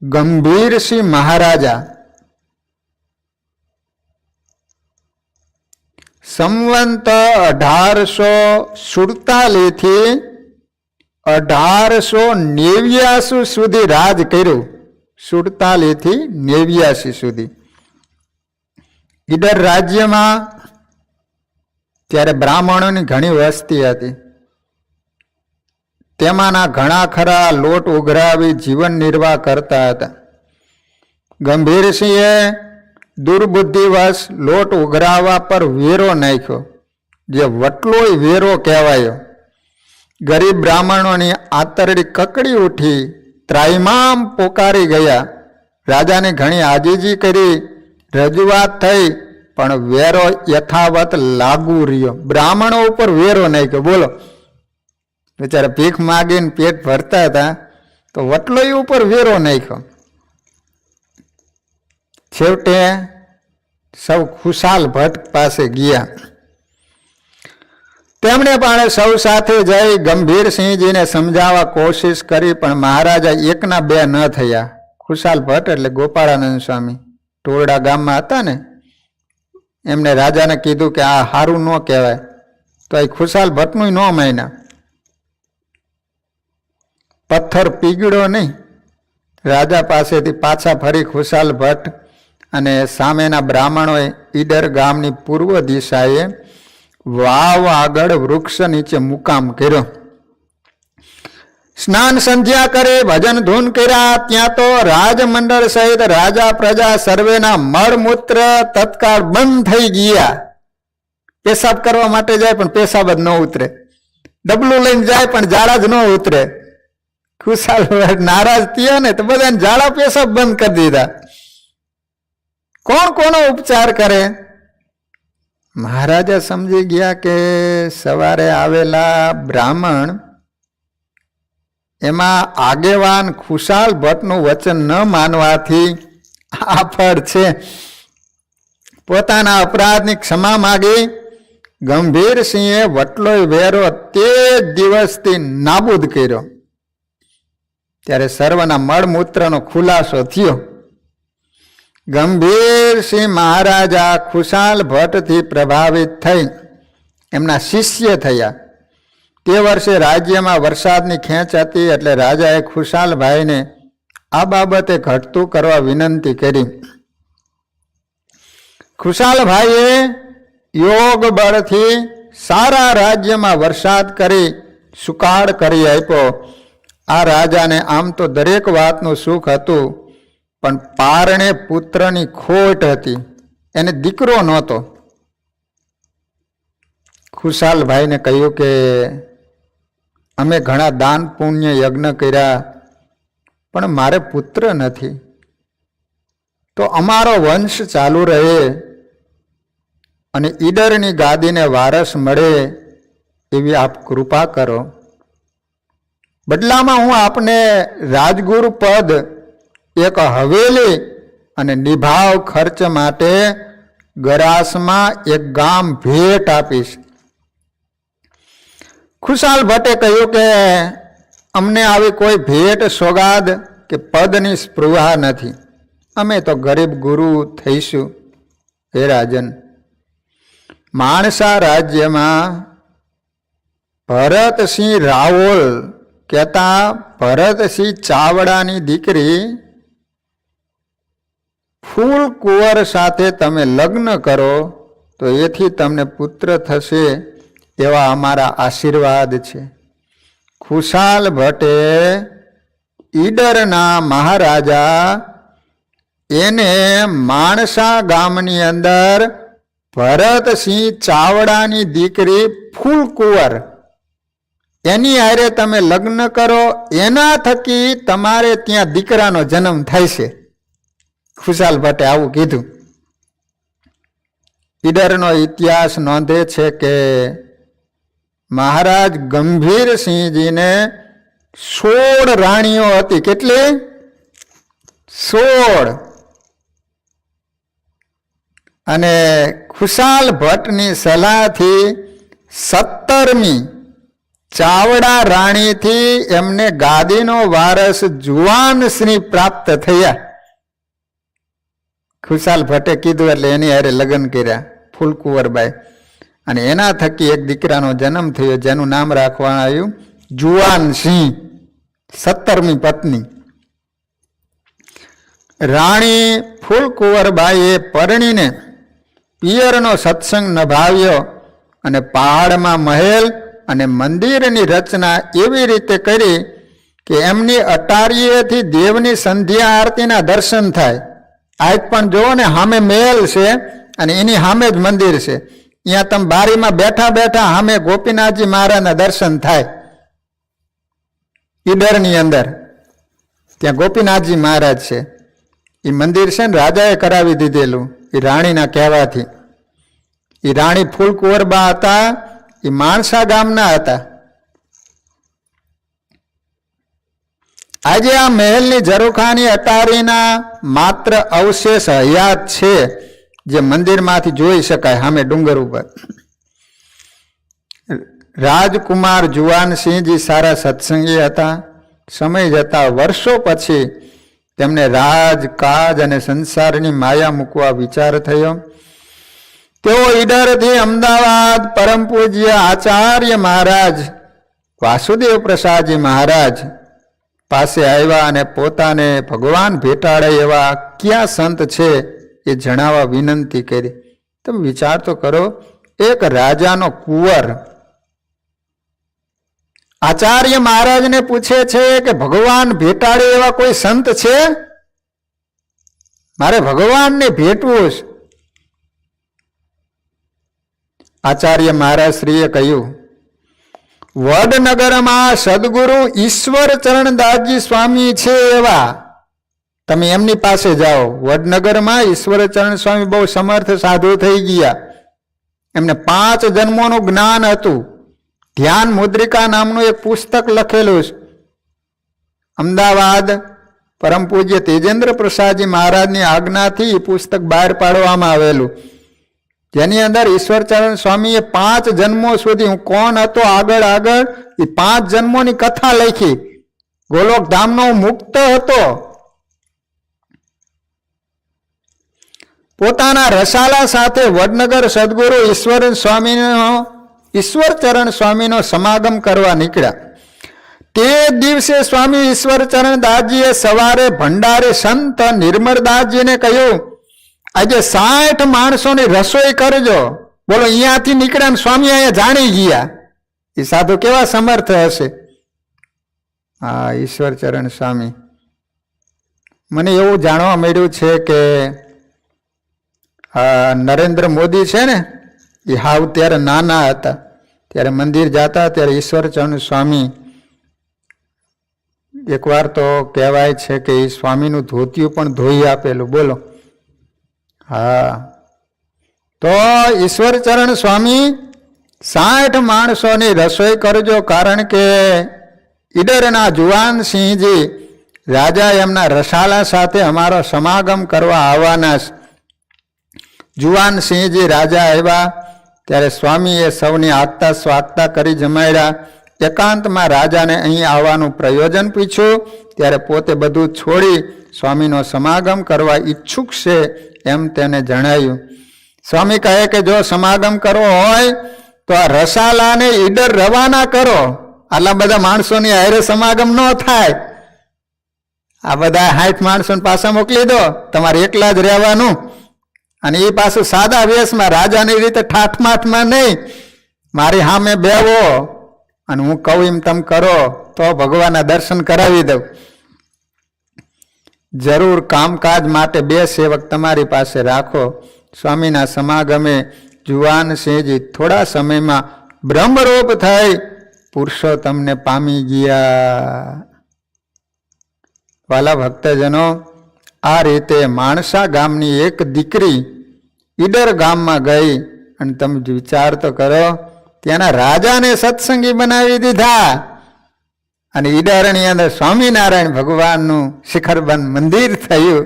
ગંભીરસિંહ મહારાજા સંવંત 1847 થી 1889 સુધી રાજ કર્યું. 47 થી 89 સુધી ઈડર રાજ્યમાં ત્યારે બ્રાહ્મણોની ઘણી વસ્તી હતી. તેમાંના ઘણા ખરા લોટ ઉઘરાવી જીવન નિર્વાહ કરતા હતા. ગંભીરસિંહે દુર્બુદ્ધિવશ લોટ ઉઘરાવવા પર વેરો નાખ્યો, જે વટલોય વેરો કહેવાયો. ગરીબ બ્રાહ્મણોની આંતરડી કકડી ઉઠી, ત્રાહિમામ પોકારી ગયા. રાજાને ઘણી આજીજી કરી, રજૂઆત થઈ, પણ વેરો યથાવત લાગુ રહ્યો. બ્રાહ્મણો ઉપર વેરો નાખ્યો. બોલો, બિચારા ભીખ માગીને પેટ ભરતા હતા, તો વટલોય ઉપર વેરો નાખ્યો. છેવટે સૌ ખુશાલ ભટ્ટ પાસે ગયા. તેમણે પણ સૌ સાથે જઈ ગંભીરસિંહજીને સમજાવવા કોશિશ કરી, પણ મહારાજા એકના બે ન થયા. ખુશાલ ભટ્ટ એટલે ગોપાળાનંદ સ્વામી ટોરડા ગામમાં હતા ને, એમને રાજાને કીધું કે આ સારું ન કહેવાય, તો એ ખુશાલ ભટ્ટનું ન માન્યા. પથ્થર પીગળ્યો નહીં. રાજા પાસેથી પાછા ફરી ખુશાલ ભટ્ટ અને સામેના બ્રાહ્મણોએ ઈડર ગામની પૂર્વ દિશાએ વાવ આગળ વૃક્ષ નીચે મુકામ કર્યો. સ્નાન સંધ્યા કરે, ભજન ધૂન કર્યા. ત્યાં તો રાજમંડળ સહિત રાજા પ્રજા સર્વેના મળમૂત્ર તત્કાળ બંધ થઈ ગયા. પેશાબ કરવા માટે જાય પણ પેશાબ જ ન ઉતરે, ડબલું લઈને જાય પણ ઝાડા જ ન ઉતરે. ખુશાલ ભટ્ટ નારાજ થયા ને તો બધાને ઝાડા પેશાબ બંધ કરી દીધા. કોણ કોનો ઉપચાર કરે? મહારાજા સમજી ગયા કે સવારે આવેલા બ્રાહ્મણ એમાં આગેવાન ખુશાલ ભટ્ટનું વચન ન માનવાથી આ ફળ છે. પોતાના અપરાધની ક્ષમા માગી ગંભીરસિંહે વટલોય વેરો તે દિવસથી નાબૂદ કર્યો. ત્યારે સર્વના મળમૂત્રનો ખુલાસો થયો. ગંભીરસિંહ મહારાજા ખુશાલ ભટ્ટથી પ્રભાવિત થઈ એમના શિષ્ય થયા. તે વર્ષે રાજ્યમાં વરસાદની ખેંચ હતી એટલે રાજાએ ખુશાલભાઈને આ બાબતે ઘટતું કરવા વિનંતી કરી. ખુશાલભાઈએ યોગ બળથી સારા રાજ્યમાં વરસાદ કરી સુકાળ કરી આપ્યો. આ રાજાને આમ તો દરેક વાતનું સુખ હતું, પણ પારણે પુત્રની ખોટ હતી, એને દીકરો નહોતો. ખુશાલભાઈને કહ્યું કે અમે ઘણા દાન પુણ્ય યજ્ઞ કર્યા, પણ મારે પુત્ર નથી, તો અમારો વંશ ચાલુ રહે અને ઈડરની ગાદીને વારસ મળે એવી આપ કૃપા કરો. બદલામાં હું આપને રાજગુરુ પદ, એક હવેલી અને નિભાવ ખર્ચ માટે ગરાસમાં એક ગામ ભેટ આપીશ. ખુશાલ ભટ્ટે કહ્યું કે અમને આવી કોઈ ભેટ સોગાદ કે પદની સ્પૃહા નથી, અમે તો ગરીબ ગુરુ થઈશું. હે રાજન, માણસા રાજ્યમાં ભરતસિંહ રાવોલ કહેતા ભરતસિંહ ચાવડાની દીકરી ફૂલ કુંવર સાથે તમે લગ્ન કરો તો એથી તમને પુત્ર થશે એવા અમારા આશીર્વાદ છે. ખુશાલ ભટ્ટે ઈડરના મહારાજા એને માણસા ગામની અંદર ભરતસિંહ ચાવડાની દીકરી ફૂલ કુંવર એની હારે તમે લગ્ન કરો, એના થકી તમારે ત્યાં દીકરાનો જન્મ થાય છે. ખુશાલ ભટ્ટે આવું કીધું. ઈડરનો ઇતિહાસ નોંધે છે કે મહારાજ ગંભીરસિંહજીને 16 રાણીઓ હતી. કેટલી? 16. અને ખુશાલ ભટ્ટની સલાહથી 17મી ચાવડા રાણીથી એમને ગાદીનો વારસ જુવાન શ્રી પ્રાપ્ત થયા. ખુશાલ ભટ્ટે કીધું એટલે એની હારે લગ્ન કર્યા ફૂલકુંવરબાઈ, અને એના થકી એક દીકરાનો જન્મ થયો જેનું નામ રાખવામાં આવ્યું જુવાન સિંહ. 17મી પત્ની રાણી ફૂલકુંવરબાઈએ પરણીને પિયરનો સત્સંગ નભાવ્યો અને પહાડમાં મહેલ અને મંદિરની રચના એવી રીતે કરી કે એમની અટારીએથી દેવની સંધ્યા આરતીના દર્શન થાય. આજ પણ જુઓ ને, સામે મહેલ છે અને એની સામે જ મંદિર છે. અહીંયા તમે બારીમાં બેઠા બેઠા સામે ગોપીનાથજી મહારાજના દર્શન થાય. ઈડરની અંદર ત્યાં ગોપીનાથજી મહારાજ છે. એ મંદિર છે ને રાજાએ કરાવી દીધેલું એ રાણીના કહેવાથી. એ રાણી ફૂલકુંવરબા હતા, એ માણસા ગામના હતા. આજે આ મહેલની ઝરૂખાની અટારીના માત્ર અવશેષ હયાત છે, જે મંદિરમાંથી જોઈ શકાય સામે ડુંગર ઉપર. રાજકુમાર જુવાનસિંહજી સારા સત્સંગી હતા. સમય જતા વર્ષો પછી તેમને રાજ કાજ અને સંસારની માયા મૂકવા વિચાર થયો. તેઓ ઈડરથી અમદાવાદ પરમ પૂજ્ય આચાર્ય મહારાજ વાસુદેવ પ્રસાદજી મહારાજ પાસે આવ્યા અને પોતાને ભગવાન ભેટાડે એવા ક્યાં સંત છે એ જણાવવા વિનંતી કરી. તમે વિચાર તો કરો, એક રાજાનો કુંવર આચાર્ય મહારાજને પૂછે છે કે ભગવાન ભેટાડે એવા કોઈ સંત છે? મારે ભગવાનને ભેટવું છે. આચાર્ય મહારાજ શ્રીએ કહ્યું, વડનગરમાં સદગુરુ ઈશ્વર ચરણદાસજી સ્વામી છે એવા, તમે એમની પાસે જાઓ. વડનગરમાં ઈશ્વરચરણ સ્વામી બહુ સમર્થ સાધુ થઈ ગયા. એમને 5 જન્મોનું જ્ઞાન હતું. ધ્યાન મુદ્રિકા નામનું એક પુસ્તક લખેલું છે. અમદાવાદ પરમ પૂજ્ય તેજેન્દ્ર પ્રસાદજી મહારાજની આજ્ઞાથી એ પુસ્તક બહાર પાડવામાં આવેલું, જેની અંદર ઈશ્વરચરણ સ્વામીએ 5 જન્મો સુધી હું કોણ હતો આગળ એ 5 જન્મોની કથા લખી. ગોલોક ધામનો મુક્ત હતો. પોતાના રસાલા સાથે વડનગર સદગુરુ ઈશ્વરચરણ સ્વામીનો સમાગમ કરવા નીકળ્યા. તે દિવસે સ્વામી ઈશ્વરચરણ દાસજીએ સવારે ભંડારે સંત નિર્મળદાસજીને કહ્યું, આજે 60 માણસોની રસોઈ કરજો. બોલો, અહીંયાથી નીકળ્યા સ્વામી અહીંયા જાણી ગયા. એ સાધુ કેવા સમર્થ હશે. હા, ઈશ્વરચરણ સ્વામી. મને એવું જાણવા મળ્યું છે કે નરેન્દ્ર મોદી છે ને, એ હાવ ત્યારે નાના હતા, ત્યારે મંદિર જતા ત્યારે ઈશ્વરચરણ સ્વામી એકવાર તો કહેવાય છે કે એ સ્વામીનું ધોતિયું પણ ધોઈ આપેલું. બોલો. હા, તો ઈશ્વરચરણ સ્વામી 60 માણસોની રસોઈ કરજો, કારણ કે ઈડરના જુવાનસિંહજી રાજા એમના રસાલા સાથે અમારો સમાગમ કરવા આવવાના છે. જુવાનસિંહજી રાજા આવ્યા ત્યારે સ્વામીએ સૌની આગતા સ્વાગતા કરી જમાડ્યા. એકાંતમાં રાજાને અહીં આવવાનું પ્રયોજન પૂછ્યું ત્યારે પોતે બધું છોડી સ્વામીનો સમાગમ કરવા ઈચ્છુક છે એમ તેને જણાવ્યું. સ્વામી કહે કે જો સમાગમ કરવો હોય તો આ રસાલાને ઈડર રવાના કરો. આટલા બધા માણસોની હારે સમાગમ ન થાય. આ બધા 60 માણસોને પાછા મોકલી દો, તમારે એકલા જ રહેવાનું. અને એ પાછું સાદા વેશમાં, રાજાની રીતે ઠાઠમાઠમાં નહીં. મારી સામે બેવો અને હું કહું એમ તમે કરો તો ભગવાનના દર્શન કરાવી દઉં. જરૂર કામકાજ માટે 2 સેવક તમારી પાસે રાખો. સ્વામીના સમાગમે જુવાનસિંહજી થોડા સમયમાં બ્રહ્મરૂપ થઈ પુરુષોત્તમને પામી ગયા. વાલા ભક્તજનો, આ રીતે માણસા ગામની એક દીકરી ઈડર ગામમાં ગઈ અને તમે વિચાર તો કરો, ત્યાંના રાજાને સત્સંગી બનાવી દીધા. અને ઈડરની અંદર સ્વામિનારાયણ ભગવાનનું શિખરબંધ મંદિર થયું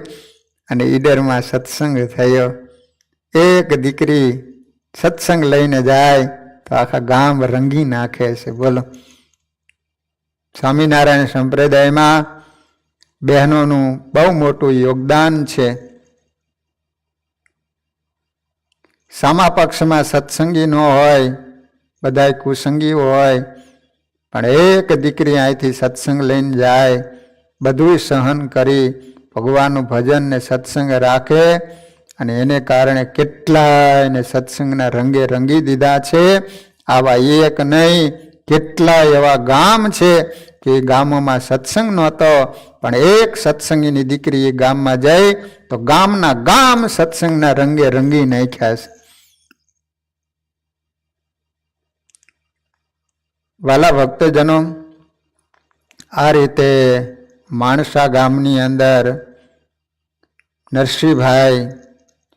અને ઈડરમાં સત્સંગ થયો. એક દીકરી સત્સંગ લઈને જાય તો આખા ગામ રંગી નાખે છે. બોલો. સ્વામિનારાયણ સંપ્રદાયમાં બહેનોનું બહુ મોટું યોગદાન છે. સામા પક્ષમાં સત્સંગી ન હોય, બધા કુસંગી હોય, પણ એક દીકરી અહીંથી સત્સંગ લઈને જાય, બધું સહન કરી ભગવાનનું ભજન ને સત્સંગ રાખે અને એને કારણે કેટલાયને સત્સંગના રંગે રંગી દીધા છે. આવા એક નહીં, કેટલા એવા ગામ છે કે ગામોમાં સત્સંગ નહોતો, પણ એક સત્સંગીની દીકરી એ ગામમાં જાય તો ગામના ગામ સત્સંગના રંગે રંગી નાખ્યા છે. વાલા ભક્તજનો, આ રીતે માણસા ગામની અંદર નરસિંહભાઈ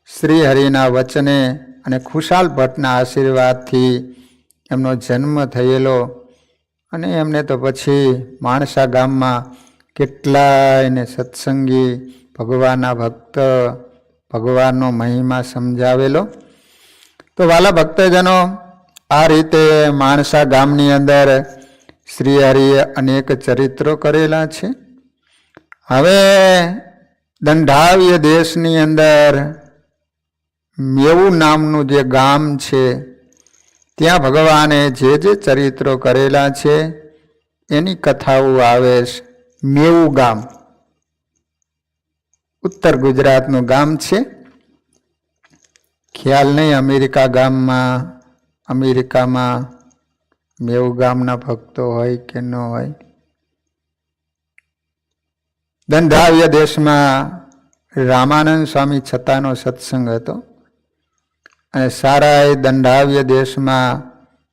શ્રી હરિના વચને અને ખુશાલ ભટ્ટના આશીર્વાદથી એમનો જન્મ થયેલો. અને એમને તો પછી માણસા ગામમાં કેટલાયને સત્સંગી ભગવાનના ભક્ત ભગવાનનો મહિમા સમજાવેલો. તો વાલા ભક્તજનો, આ રીતે માણસા ગામની અંદર શ્રી હરિએ અનેક ચરિત્રો કરેલા છે. હવે દંઢાવ્ય દેશની અંદર મેવું નામનું જે ગામ છે, ત્યાં ભગવાને જે ચરિત્રો કરેલા છે એની કથાઓ આવે છે. મેવું ગામ ઉત્તર ગુજરાતનું ગામ છે. ખ્યાલ નહીં અમેરિકામાં મેવું ગામના ભક્તો હોય કે ન હોય. દંઢાવ્ય દેશમાં રામાનંદ સ્વામી છતાંનો સત્સંગ હતો. અને સારા એ દંડાવ્ય દેશમાં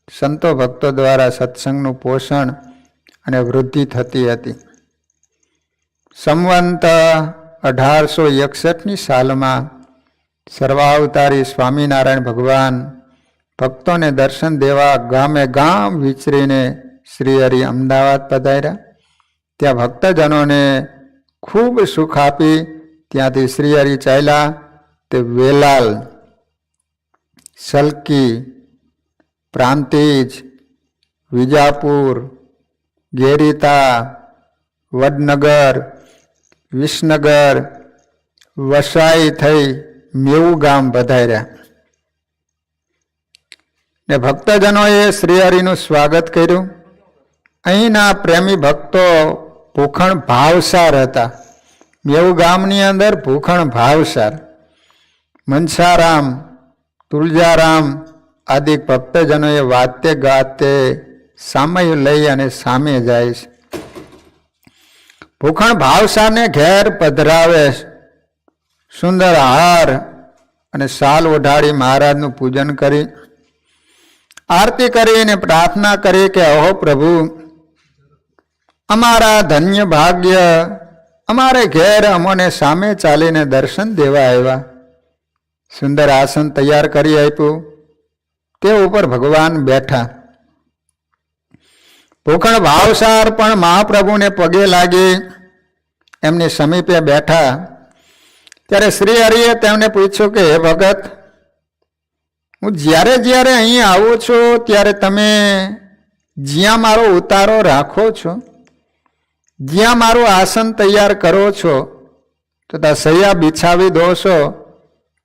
સંતો ભક્તો દ્વારા સત્સંગનું પોષણ અને વૃદ્ધિ થતી હતી. સંવંત 1861ની સાલમાં સર્વાવતારી સ્વામિનારાયણ ભગવાન ભક્તોને દર્શન દેવા ગામે ગામ વિચરીને શ્રીહરિ અમદાવાદ પધાર્યા. ત્યાં ભક્તજનોને ખૂબ સુખ આપી ત્યાંથી શ્રીહરિ ચાલ્યા તે વેલાલ, સલકી, પ્રાંતિજ, વિજાપુર, ગેરીતા, વડનગર, વિસનગર, વસાઈ થઈ મેવું ગામ પધાર્યા. ને ભક્તજનોએ શ્રીહરિનું સ્વાગત કર્યું. અહીંના પ્રેમી ભક્તો ભૂખણ ભાવસાર હતા. મેવું ગામની અંદર ભૂખણ ભાવસાર મનસારામ, તુલજારામ આદિ ભક્તજનોએ વાતે ગાતે સામય લઈ અને સામે જાય છે. ભૂખણ ભાવસારને ઘેર પધરાવે, સુંદર હાર અને શાલ ઓઢાડી મહારાજનું પૂજન કરી આરતી કરીને પ્રાર્થના કરી કે અહો પ્રભુ, અમારા ધન્ય ભાગ્ય, અમારે ઘેર અમોને સામે ચાલીને દર્શન દેવા આવ્યા. સુંદર આસન તૈયાર કરી આપ્યું, તે ઉપર ભગવાન બેઠા. ભૂખણ ભાવસાર પણ મહાપ્રભુને પગે લાગી એમની સમીપે બેઠા. ત્યારે શ્રી હરિએ તેમને પૂછ્યું કે હે ભગત, હું જ્યારે જ્યારે અહીં આવું છું ત્યારે તમે જ્યાં મારો ઉતારો રાખો છો, જ્યાં મારું આસન તૈયાર કરો છો તથા સૈયા બિછાવી દો છો,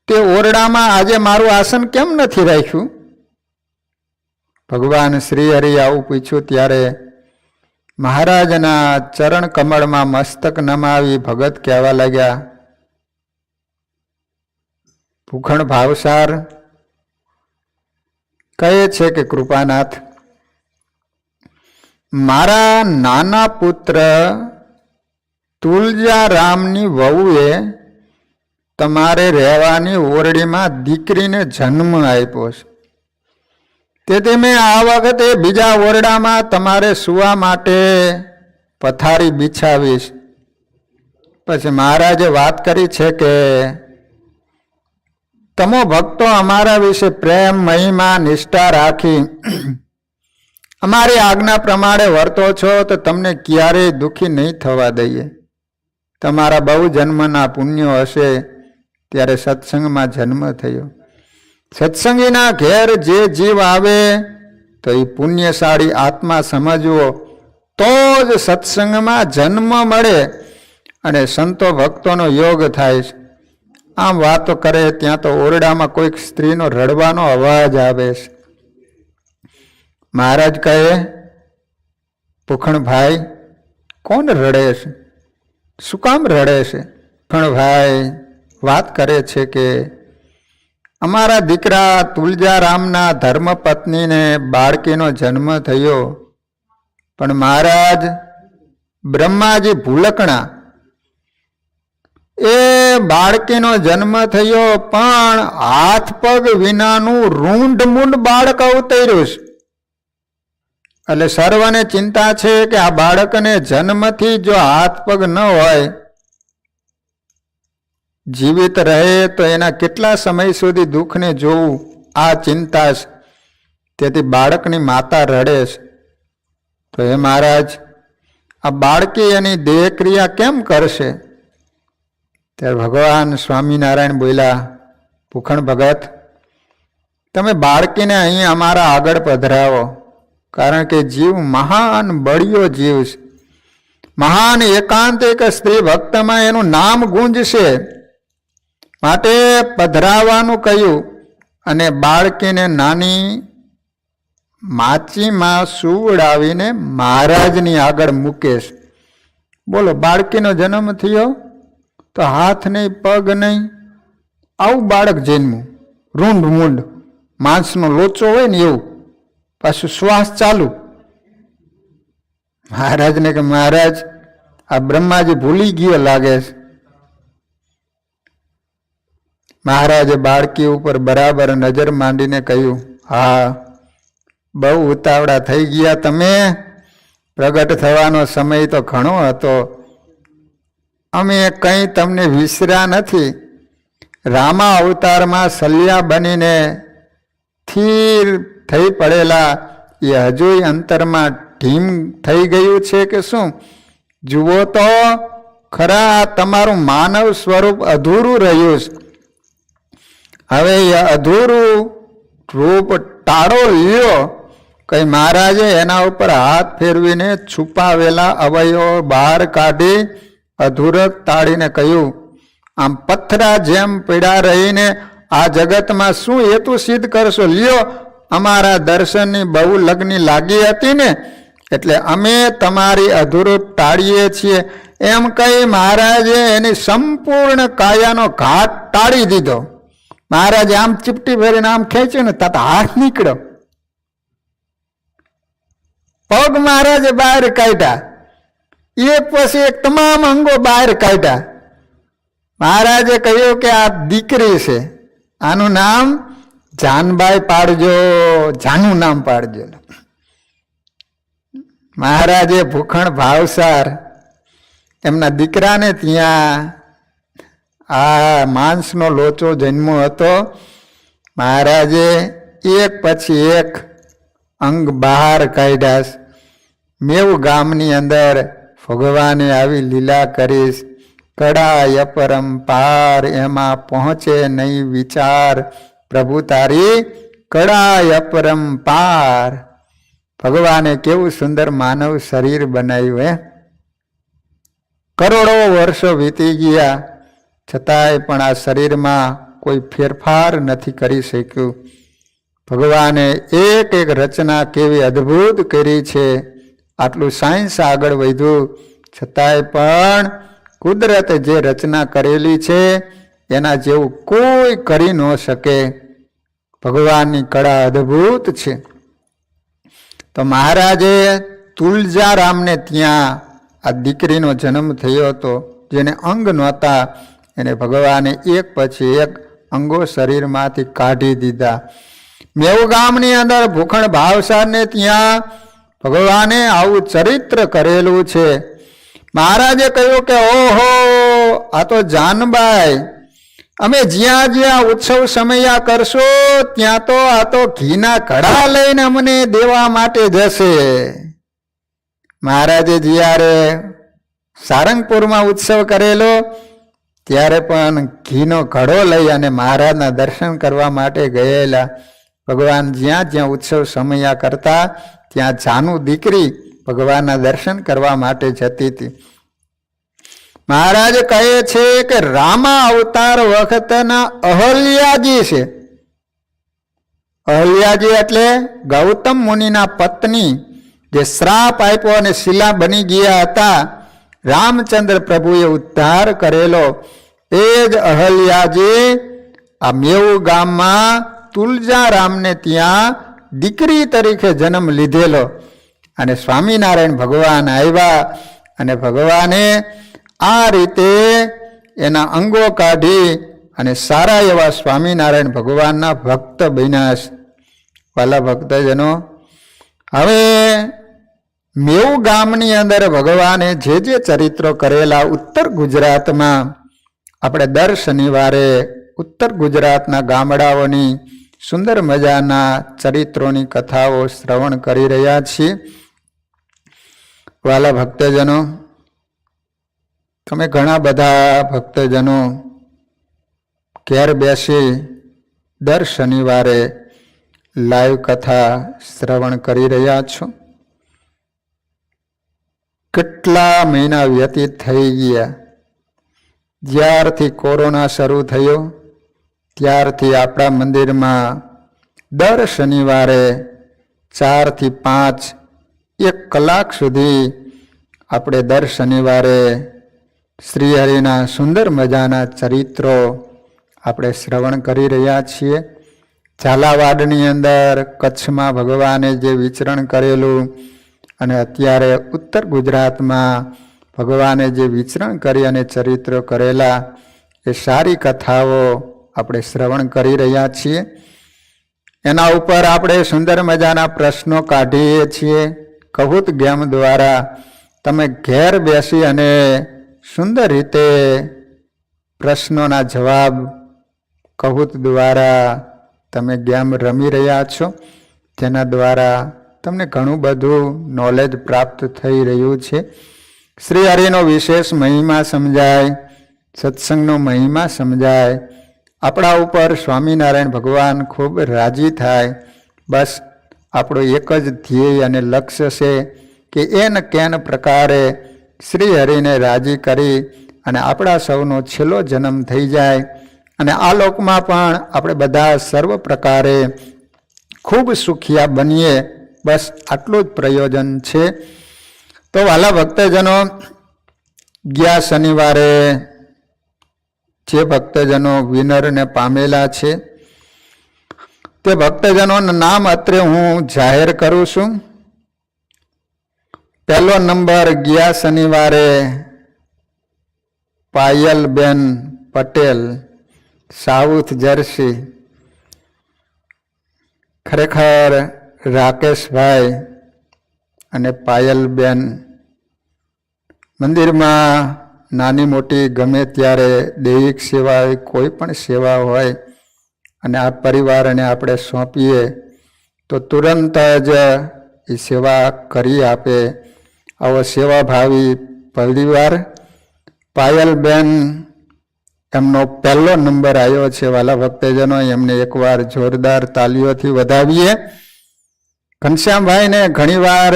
તે ઓરડામાં આજે મારું આસન કેમ નથી રાખ્યું? ભગવાન શ્રી હરિ આવું પૂછ્યું ત્યારે મહારાજના ચરણ કમળમાં મસ્તક નમાવી ભગત કહેવા લાગ્યા, ભૂખણ ભાવસાર કહે છે કે કૃપાનાથ, મારા નાના પુત્ર તુલજારામની વહુએ તમારે રહેવાની ઓરડીમાં દીકરીને જન્મ આપ્યો છે. તેથી મેં આ વખતે બીજા ઓરડામાં તમારે સુવા માટે પથારી બિછાવીશ. પછી મહારાજે વાત કરી છે કે તમો ભક્તો અમારા વિશે પ્રેમ, મહિમા, નિષ્ઠા રાખી અમારી આજ્ઞા પ્રમાણે વર્તો છો તો તમને ક્યારેય દુઃખી નહીં થવા દઈએ. તમારા બહુ જન્મના પુણ્યો હશે ત્યારે સત્સંગમાં જન્મ થયો. સત્સંગીના ઘેર જે જીવ આવે તો એ પુણ્યશાળી આત્મા સમજવો, તો જ સત્સંગમાં જન્મ મળે અને સંતો ભક્તોનો યોગ થાય છે. આમ વાતો કરે ત્યાં તો ઓરડામાં કોઈક સ્ત્રીનો રડવાનો અવાજ આવે છે. મહારાજ કહે, ભૂખણભાઈ કોણ રડે છે? શું કામ રડે છે? ભૂખણભાઈ વાત કરે છે કે અમારા દીકરા તુલજારામના ધર્મપત્નીને બાળકીનો જન્મ થયો, પણ મહારાજ બ્રહ્માજી ભૂલકણા એ બાળકીનો જન્મ થયો પણ હાથ પગ વિનાનું રૂંઢ મૂંઢ બાળક અવતર્યું છે. એટલે સર્વને ચિંતા છે કે આ બાળકને જન્મથી જો હાથ પગ ન હોય, જીવિત રહે તો એના કેટલા સમય સુધી દુઃખને જોવું, આ ચિંતા છે. તેથી બાળકની માતા રડે છે. તો હે મહારાજ, આ બાળકી એની દેહ ક્રિયા કેમ કરશે? ત્યારે ભગવાન સ્વામિનારાયણ બોલ્યા, ભૂખણ ભગત, તમે બાળકીને અહીં અમારા આગળ પધરાવો, કારણ કે જીવ મહાન બળિયો જીવ છે. મહાન એકાંતિક સ્ત્રી ભક્તમાં એનું નામ ગુંજશે, માટે પધરાવાનું કહ્યું અને બાળકીને નાની માચીમાં સુવડાવીને મહારાજની આગળ મૂકે છે. બોલો, બાળકીનો જન્મ થયો તો હાથ નહીં, પગ નહીં, આવું બાળક જન્મ્યું, રૂંઢ મૂંઢ, માંસનો લોચો હોય ને એવું, પાછું શ્વાસ ચાલુ. મહારાજને કે મહારાજ, આ બ્રહ્માજી ભૂલી ગયો લાગે છે. મહારાજે બાળકી ઉપર બરાબર નજર માંડીને કહ્યું, હા, બહુ ઉતાવળા થઈ ગયા તમે. પ્રગટ થવાનો સમય તો ઘણો હતો. અમે કંઈ તમને વિસર્યા નથી. રામા અવતારમાં સલ્યા બનીને સ્થિર થઈ પડેલા એ હજુય અંતરમાં ઢીમ થઈ ગયું છે કે શું? જુઓ તો ખરા, તમારું માનવ સ્વરૂપ અધૂરું રહ્યું છે. હવે એ અધૂરું રૂપ ટાળો લ્યો. કઈ મહારાજે એના ઉપર હાથ ફેરવીને છુપાવેલા અવયવો બહાર કાઢી અધૂરક તાળીને કહ્યું, આમ પથરા જેમ પીડા રહીને આ જગતમાં શું હેતુ સિદ્ધ કરશો? લ્યો, અમારા દર્શનની બહુ લગ્ની લાગી હતી ને, એટલે અમે તમારી અધૂરપ ટાળીએ છીએ. એમ કહી મહારાજે એની સંપૂર્ણ કાયાનો ઘાટ ટાળી દીધો. મહારાજે આમ ચીપટી ભરીને આમ ખેંચ્યું ને તત હાથ નીકળ્યો. પગ મહારાજે બહાર કાઢ્યા. એક પછી એક તમામ અંગો બહાર કાઢ્યા. મહારાજે કહ્યું કે આ દીકરી છે, આનું નામ જાનબાઈ પાડજો, જાનું નામ પાડજો. મહારાજે ભૂખણ ભાવસાર એમના દીકરાને ત્યાં આ માંસનો લોચો જન્મો હતો. મહારાજે એક પછી એક અંગ બહાર કાઢ્યા. મેવ ગામની અંદર ભગવાને આવી લીલા કરીશ. કડા અપરંપાર એમાં પહોંચે નહીં વિચાર. પ્રભુ તારી કડા અપરંપાર. ભગવાને કેવું સુંદર માનવ શરીર બનાવ્યું. કરોડો વર્ષો વીતી ગયા છતાંય પણ આ શરીરમાં કોઈ ફેરફાર નથી કરી શક્યું. ભગવાને એક એક રચના કેવી અદ્ભુત કરી છે. આટલું સાયન્સ આગળ વધ્યું છતાંય પણ કુદરતે જે રચના કરેલી છે એના જેવું કોઈ કરી ન શકે. ભગવાનની કળા અદ્ભુત છે. તો મહારાજે તુલજારામને ત્યાં આ દીકરીનો જન્મ થયો હતો. જેને અંગ નહોતા એને ભગવાને એક પછી એક અંગો શરીરમાંથી કાઢી દીધા. મેવ ગામની અંદર ભૂખણ ભાવસારને ત્યાં ભગવાને આવું ચરિત્ર કરેલું છે. મહારાજે કહ્યું કે ઓહો, આ તો જાનબાઈ, અમે જ્યાં જ્યાં ઉત્સવ સમયા કરશો ત્યાં તો આ તો ઘીના કડા લઈને અમને દેવા માટે જશે. મહારાજે જ્યારે સારંગપુરમાં ઉત્સવ કરેલો ત્યારે પણ ઘીનો ઘડો લઈ અને મહારાજના દર્શન કરવા માટે ગયેલા. ભગવાન જ્યાં જ્યાં ઉત્સવ સમયા કરતા ત્યાં જાનુ દીકરી ભગવાનના દર્શન કરવા માટે જતી હતી. મહારાજ કહે છે કે રામા અવતાર વખતના અહલ્યાજી છે. અહલ્યાજી એટલે ગૌતમ મુનિના પત્ની, જે શ્રાપ આપ્યો અને શિલા બની ગયા હતા. રામચંદ્ર પ્રભુએ ઉદ્ધાર કરેલો એ જ અહલ્યાજી આ મેવ ગામમાં તુલજારામને ત્યાં દીકરી તરીકે જન્મ લીધેલો. અને સ્વામિનારાયણ ભગવાન આવ્યા અને ભગવાને આ રીતે એના અંગો કાઢી અને સારા એવા સ્વામિનારાયણ ભગવાનના ભક્ત બન્યા. વાલા ભક્તજનો, હવે મેવ ગામની અંદર ભગવાને જે જે ચરિત્રો કરેલા ઉત્તર ગુજરાતમાં આપણે દર શનિવારે ઉત્તર ગુજરાતના ગામડાઓની સુંદર મજાના ચરિત્રોની કથાઓ શ્રવણ કરી રહ્યા છીએ. વાલા ભક્તજનો, તમે ઘણા બધા ભક્તજનો ઘેર બેસી દર શનિવારે લાઈવ કથા શ્રવણ કરી રહ્યા છો. કેટલા મહિના વ્યતીત થઈ ગયા. જ્યારથી કોરોના શરૂ થયો ત્યારથી આપણા મંદિરમાં દર શનિવારે 4 થી 5 1 કલાક સુધી આપણે દર શનિવારે શ્રીહરિના સુંદર મજાના ચરિત્રો આપણે શ્રવણ કરી રહ્યા છીએ. ઝાલાવાડની અંદર કચ્છમાં ભગવાને જે વિચરણ કરેલું અને અત્યારે ઉત્તર ગુજરાતમાં ભગવાને જે વિચરણ કરી અને ચરિત્રો કરેલા એ સારી કથાઓ આપણે શ્રવણ કરી રહ્યા છીએ. એના ઉપર આપણે સુંદર મજાના પ્રશ્નો કાઢીએ છીએ. કહુત ગેમ દ્વારા તમે ઘેર બેસી અને સુંદર રીતે પ્રશ્નોના જવાબ કહુત દ્વારા તમે ગેમ રમી રહ્યા છો, જેના દ્વારા તમને ઘણું બધું નોલેજ પ્રાપ્ત થઈ રહ્યું છે. શ્રી હરિનો વિશેષ મહિમા સમજાય, સત્સંગનો મહિમા સમજાય, આપણા ઉપર સ્વામિનારાયણ ભગવાન ખૂબ રાજી થાય. બસ આપણું એક જ ધ્યેય અને લક્ષ્ય છે કે એન કેન પ્રકારે શ્રી હરિને રાજી કરી અને આપણા સૌનો છેલ્લો જન્મ થઈ જાય અને આ લોકમાં પણ આપણે બધા સર્વ પ્રકારે ખૂબ સુખિયા બનીએ. બસ આટલું જ પ્રયોજન છે. તો વાલા ભક્તજનો, ગયા શનિવારે જે ભક્તજનો વિનરને પામેલા છે તે ભક્તજનોના નામ અત્રે હું જાહેર કરું છું. પહેલો નંબર ગયા શનિવારે પાયલબેન પટેલ, સાઉથ જર્સી. ખરેખર રાકેશભાઈ અને પાયલબેન મંદિરમાં નાની મોટી ગમે ત્યારે દૈહિક સેવા હોય, કોઈ પણ સેવા હોય અને આ પરિવારને આપણે સોંપીએ તો તુરંત જ એ સેવા કરી આપે. આવો સેવાભાવી પરિવાર. પાયલબેન એમનો પહેલો નંબર આવ્યો છે. વાલા ભક્તજનો, એમને એકવાર જોરદાર તાલીઓથી વધાવીએ. ઘનશ્યામભાઈને ઘણીવાર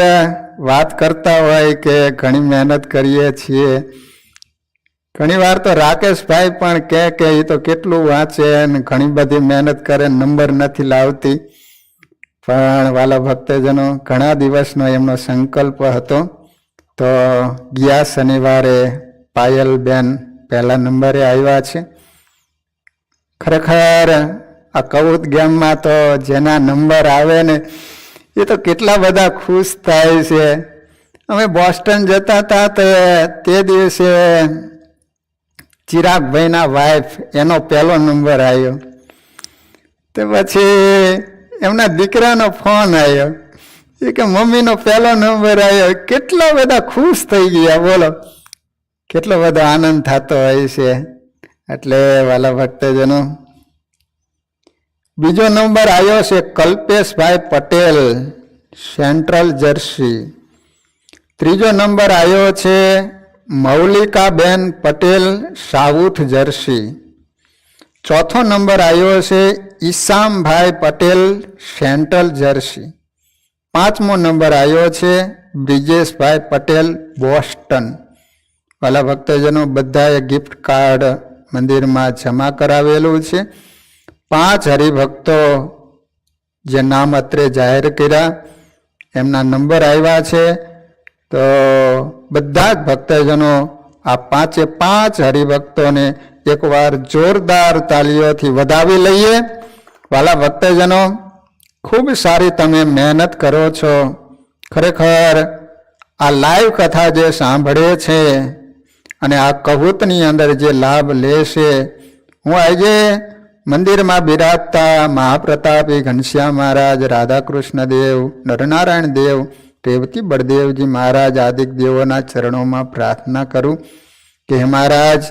વાત કરતા હોય કે ઘણી મહેનત કરીએ છીએ. ઘણીવાર તો રાકેશભાઈ પણ કે એ તો કેટલું વાંચે ને ઘણી બધી મહેનત કરે, નંબર નથી લાવતી. પણ વાલા ભક્તજનો, ઘણા દિવસનો એમનો સંકલ્પ હતો. તો ગયા શનિવારે પાયલબેન પહેલા નંબરે આવ્યા છે. ખરેખર આ કહુત ગેમમાં તો જેના નંબર આવે ને એ તો કેટલા બધા ખુશ થાય છે. અમે બોસ્ટન જતા હતા તો તે દિવસે ચિરાગભાઈના વાઈફ, એનો પહેલો નંબર આવ્યો. તો પછી એમના દીકરાનો ફોન આવ્યો એ કે મમ્મીનો પહેલો નંબર આવ્યો. કેટલા બધા ખુશ થઈ ગયા, બોલો કેટલો બધો આનંદ થતો હોય છે. એટલે વાલા ભક્તજનો, બીજો નંબર આવ્યો છે કલ્પેશભાઈ પટેલ, સેન્ટ્રલ જર્સી. ત્રીજો નંબર આવ્યો છે મૌલિકાબેન પટેલ, સાઉથ જર્સી. ચોથો નંબર આવ્યો છે ઈસામભાઈ પટેલ, સેન્ટ્રલ જર્સી. પાંચમો નંબર આવ્યો છે બ્રિજેશભાઈ પટેલ, બોસ્ટન. વાલા ભક્તજનો, બધાએ ગિફ્ટ કાર્ડ મંદિરમાં જમા કરાવેલું છે. 5 હરિભક્તો જે નામ અત્રે જાહેર કર્યા એમના નંબર આવ્યા છે. તો બધા જ ભક્તજનો આ 5 હરિભક્તોને એકવાર જોરદાર તાલીઓથી વધાવી લઈએ. વાલા ભક્તજનો, ખૂબ સારી તમે મહેનત કરો છો. ખરેખર આ લાઈવ કથા જે સાંભળે છે અને આ કહુતની અંદર જે લાભ લે છે, હું આજે મંદિરમાં બિરાજતા મહાપ્રતાપી ઘનશ્યામ મહારાજ, રાધાકૃષ્ણ દેવ, નરનારાયણ દેવ, રેવતી બળદેવજી મહારાજ આદિક દેવોના ચરણોમાં પ્રાર્થના કરું કે હે મહારાજ,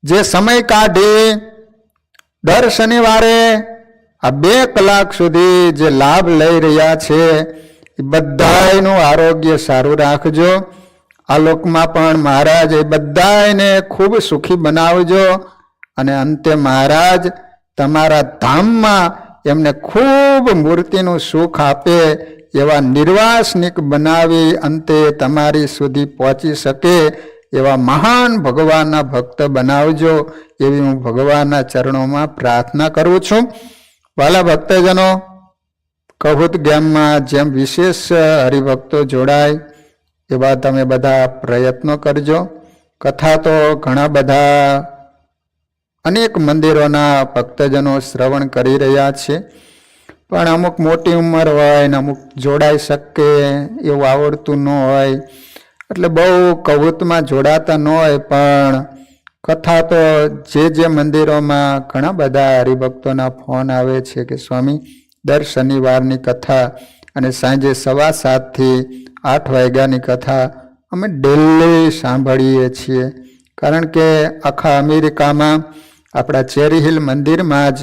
જે સમય કાઢી દર શનિવારે આ 2 કલાક સુધી જે લાભ લઈ રહ્યા છે એ બધાયનું આરોગ્ય સારું રાખજો. આ લોકમાં પણ મહારાજ એ બધાને ખૂબ સુખી બનાવજો અને અંતે મહારાજ તમારા ધામમાં એમને ખૂબ મૂર્તિનું સુખ આપે એવા નિર્વાસનિક બનાવી અંતે તમારી સુધી પહોંચી શકે એવા મહાન ભગવાનના ભક્ત બનાવજો, એવી હું ભગવાનના ચરણોમાં પ્રાર્થના કરું છું. વાલા ભક્તજનો, કહુત ગેમમાં જેમ વિશેષ હરિભક્તો જોડાય એવા તમે બધા પ્રયત્નો કરજો. કથા તો ઘણા બધા અનેક મંદિરોના ભક્તજનો શ્રવણ કરી રહ્યા છે, પણ અમુક મોટી ઉંમર હોય ને અમુક જોડાઈ શકે એવું આવડતું ન હોય, એટલે બહુ કહુતમાં જોડાતા ન હોય, પણ કથા તો જે મંદિરોમાં ઘણા બધા હરિભક્તોના ફોન આવે છે કે સ્વામી દર શનિવારની કથા અને સાંજે 7:15 થી 8 વાગ્યાની કથા અમે ડેલી સાંભળીએ છીએ. કારણ કે આખા અમેરિકામાં આપણા ચેરી હિલ મંદિરમાં જ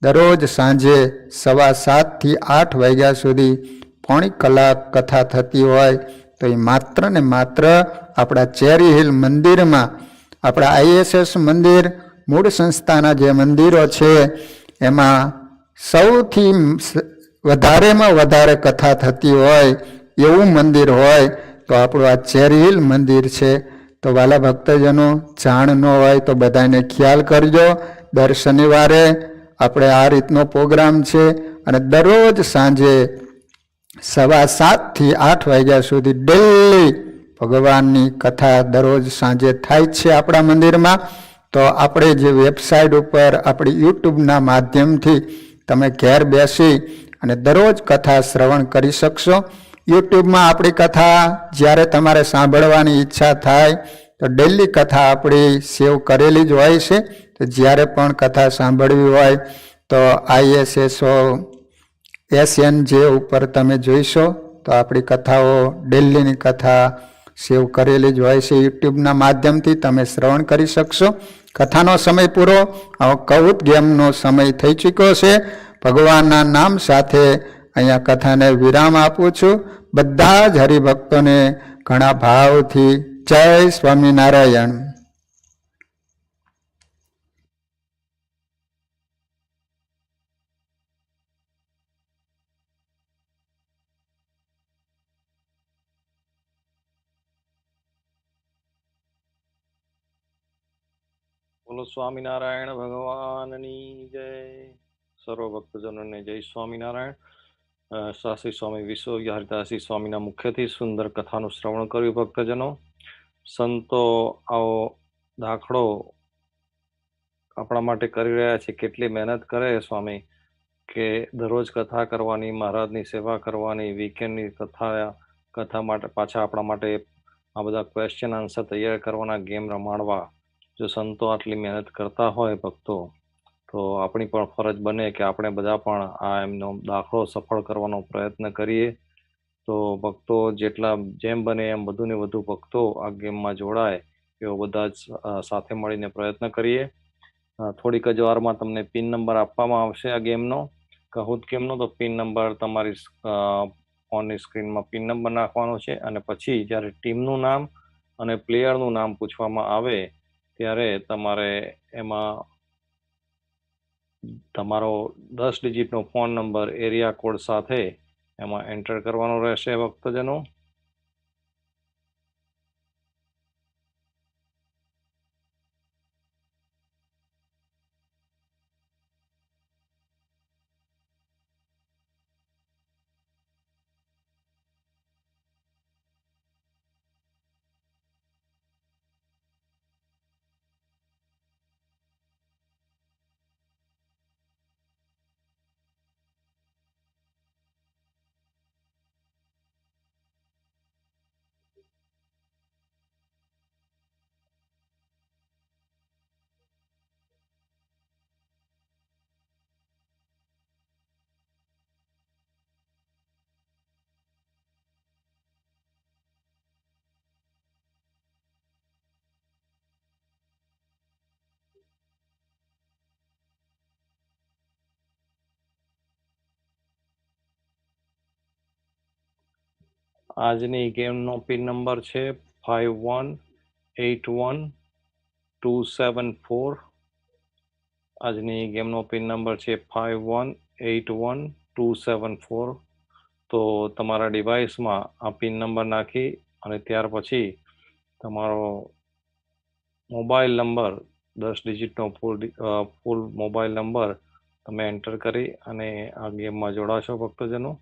દરરોજ સાંજે 7:15 થી 8 વાગ્યા સુધી પોણી કલાક કથા થતી હોય તો એ માત્ર ને માત્ર આપણા ચેરી હિલ મંદિરમાં આપણા આઈએસએસ મંદિર મૂળ સંસ્થાના જે મંદિરો છે એમાં સૌથી વધારેમાં વધારે કથા થતી હોય એવું મંદિર હોય તો આપણું આ ચેરી હિલ મંદિર છે. તો વાલા ભક્તજનો જાણ ન હોય તો બધાને ખ્યાલ કરજો. દર શનિવારે આપણે આ રીતનો પ્રોગ્રામ છે અને દરરોજ સાંજે 7:15 થી 8 વાગ્યા સુધી ડેલી ભગવાનની કથા દરરોજ સાંજે થાય છે આપણા મંદિરમાં. તો આપણે જે વેબસાઇટ ઉપર આપણી યુટ્યુબના માધ્યમથી તમે ઘેર બેસી અને દરરોજ કથા શ્રવણ કરી શકશો. યુટ્યુબમાં આપણી કથા જ્યારે તમારે સાંભળવાની ઈચ્છા થાય તો ડેલી કથા આપણી સેવ કરેલી જ હોય છે. તો જ્યારે પણ કથા સાંભળવી હોય તો ISSO SNJ ઉપર તમે જોઈશો તો આપણી કથાઓ ડેલીની કથા સેવ કરેલી જ હોય છે. યુટ્યુબના માધ્યમથી તમે શ્રવણ કરી શકશો. કથાનો સમય પૂરો. હવે કૌત ગેમનો સમય થઈ ચૂક્યો છે. ભગવાનના નામ સાથે અહીંયા કથાને વિરામ આપું છું. બધા જ હરિભક્તોને ઘણા ભાવથી જય સ્વામિનારાયણ. બોલો સ્વામિનારાયણ ભગવાનની જય. સર્વ ભક્તજનોને જય સ્વામિનારાયણ. શાસ્ત્રી સ્વામી વિશ્વ હરિદાસજી સ્વામીના મુખ્યથી સુંદર કથાનું શ્રવણ કર્યું. ભક્તજનો, સંતો આવો દાખલો આપણા માટે કરી રહ્યા છે. કેટલી મહેનત કરે સ્વામી કે દરરોજ કથા કરવાની, મહારાજની સેવા કરવાની, વીકેન્ડની કથા માટે પાછા આપણા માટે આ બધા ક્વેશ્ચન આન્સર તૈયાર કરવાના, ગેમ રમાડવા. જો સંતો આટલી મહેનત કરતા હોય ભક્તો, તો આપણી પણ ફરજ બને કે આપણે બધા પણ આ એમનો દાખલો સફળ કરવાનો પ્રયત્ન કરીએ. તો ભક્તો જેમ બને એમ વધુ ને વધુ ભક્તો આ ગેમમાં જોડાય એવો બધા જ સાથે મળીને પ્રયત્ન કરીએ. થોડીક જ વારમાં તમને પિન નંબર આપવામાં આવશે આ ગેમનો, કહુત ગેમનો. તો પિન નંબર તમારી ફોનની સ્ક્રીનમાં પિન નંબર નાખવાનો છે અને પછી જ્યારે ટીમનું નામ અને પ્લેયરનું નામ પૂછવામાં આવે ત્યારે તમારે એમાં તમારો 10 ડિજિટનો ફોન નંબર એરિયા કોડ સાથે એમાં એન્ટર કરવાનો રહેશે. ભક્તજનો, આજની ગેમનો પિન નંબર છે 518127 આજની ગેમનો પિન નંબર છે 518127. તો તમારા ડિવાઇસમાં આ પિન નંબર નાખી અને ત્યાર પછી તમારો મોબાઈલ નંબર 10 ડિજિટનો ફૂલ મોબાઈલ નંબર તમે એન્ટર કરી અને આ ગેમમાં જોડાશો. ભક્તજનો,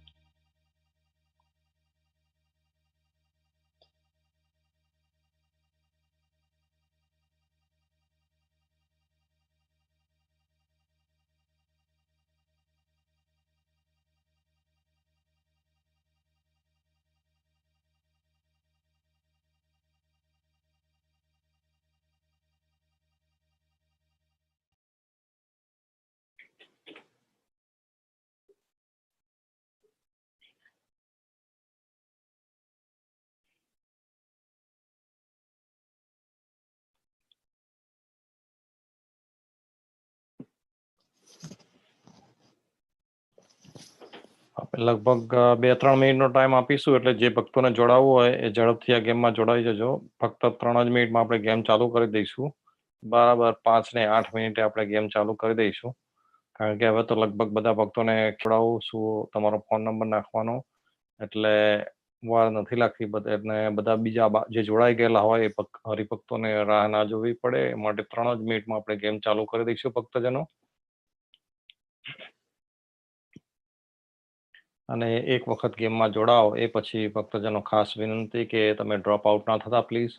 લગભગ 2-3 મિનિટનો ટાઈમ આપીશું, એટલે જે ભક્તોને જોડાવવું હોય એ ઝડપથી આ ગેમમાં જોડાઈ જજો. ફક્ત 3 જ મિનિટમાં આપણે ગેમ ચાલુ કરી દઈશું. બરાબર 5 ને 8 મિનિટે આપણે ગેમ ચાલુ કરી દઈશું. કારણ કે હવે તો લગભગ બધા ભક્તોને જોડાવું છું, તમારો ફોન નંબર નાખવાનો, એટલે વાર નથી લાગતી. એટલે બધા બીજા જે જોડાઈ ગયેલા હોય એ હરિભક્તોને રાહ ના જોવી પડે, એ માટે 3 જ મિનિટમાં આપણે ગેમ ચાલુ કરી દઈશું ભક્તજનો. અને એક વખત ગેમમાં જોડાઓ એ પછી ભક્તજનો ખાસ વિનંતી કે તમે ડ્રોપ આઉટ ના થતા પ્લીઝ.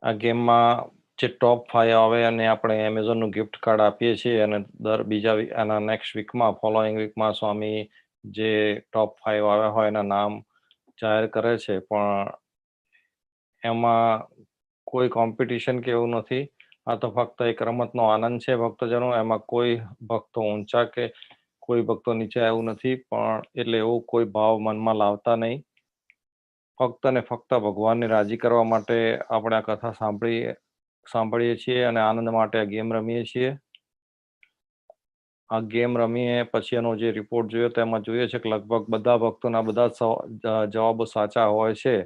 આ ગેમમાં જે ટોપ 5 આવે અને આપણે એમેઝોનનું ગિફ્ટ કાર્ડ આપીએ છીએ, અને આના નેક્સ્ટ વીકમાં, ફોલોઈંગ વીકમાં સ્વામી જે ટોપ 5 આવ્યા હોય એના નામ જાહેર કરે છે, પણ એમાં કોઈ કોમ્પિટિશન કે એવું નથી. આ તો ફક્ત એક રમતનો આનંદ છે ભક્તજનો. એમાં કોઈ ભક્તો ઊંચા કે કોઈ ભક્તો નીચે એવું નથી, પણ એટલે એવું કોઈ ભાવ મનમાં લાવતા નહીં. ફક્ત ને ફક્ત ભગવાનને રાજી કરવા માટે આપણે આ કથા સાંભળીએ છીએ અને આનંદ માટે આ ગેમ રમીએ છીએ. આ ગેમ રમીએ પછી એનો જે રિપોર્ટ જોયો તેમાં જોઈએ છે કે લગભગ બધા ભક્તોના બધા જવાબો સાચા હોય છે.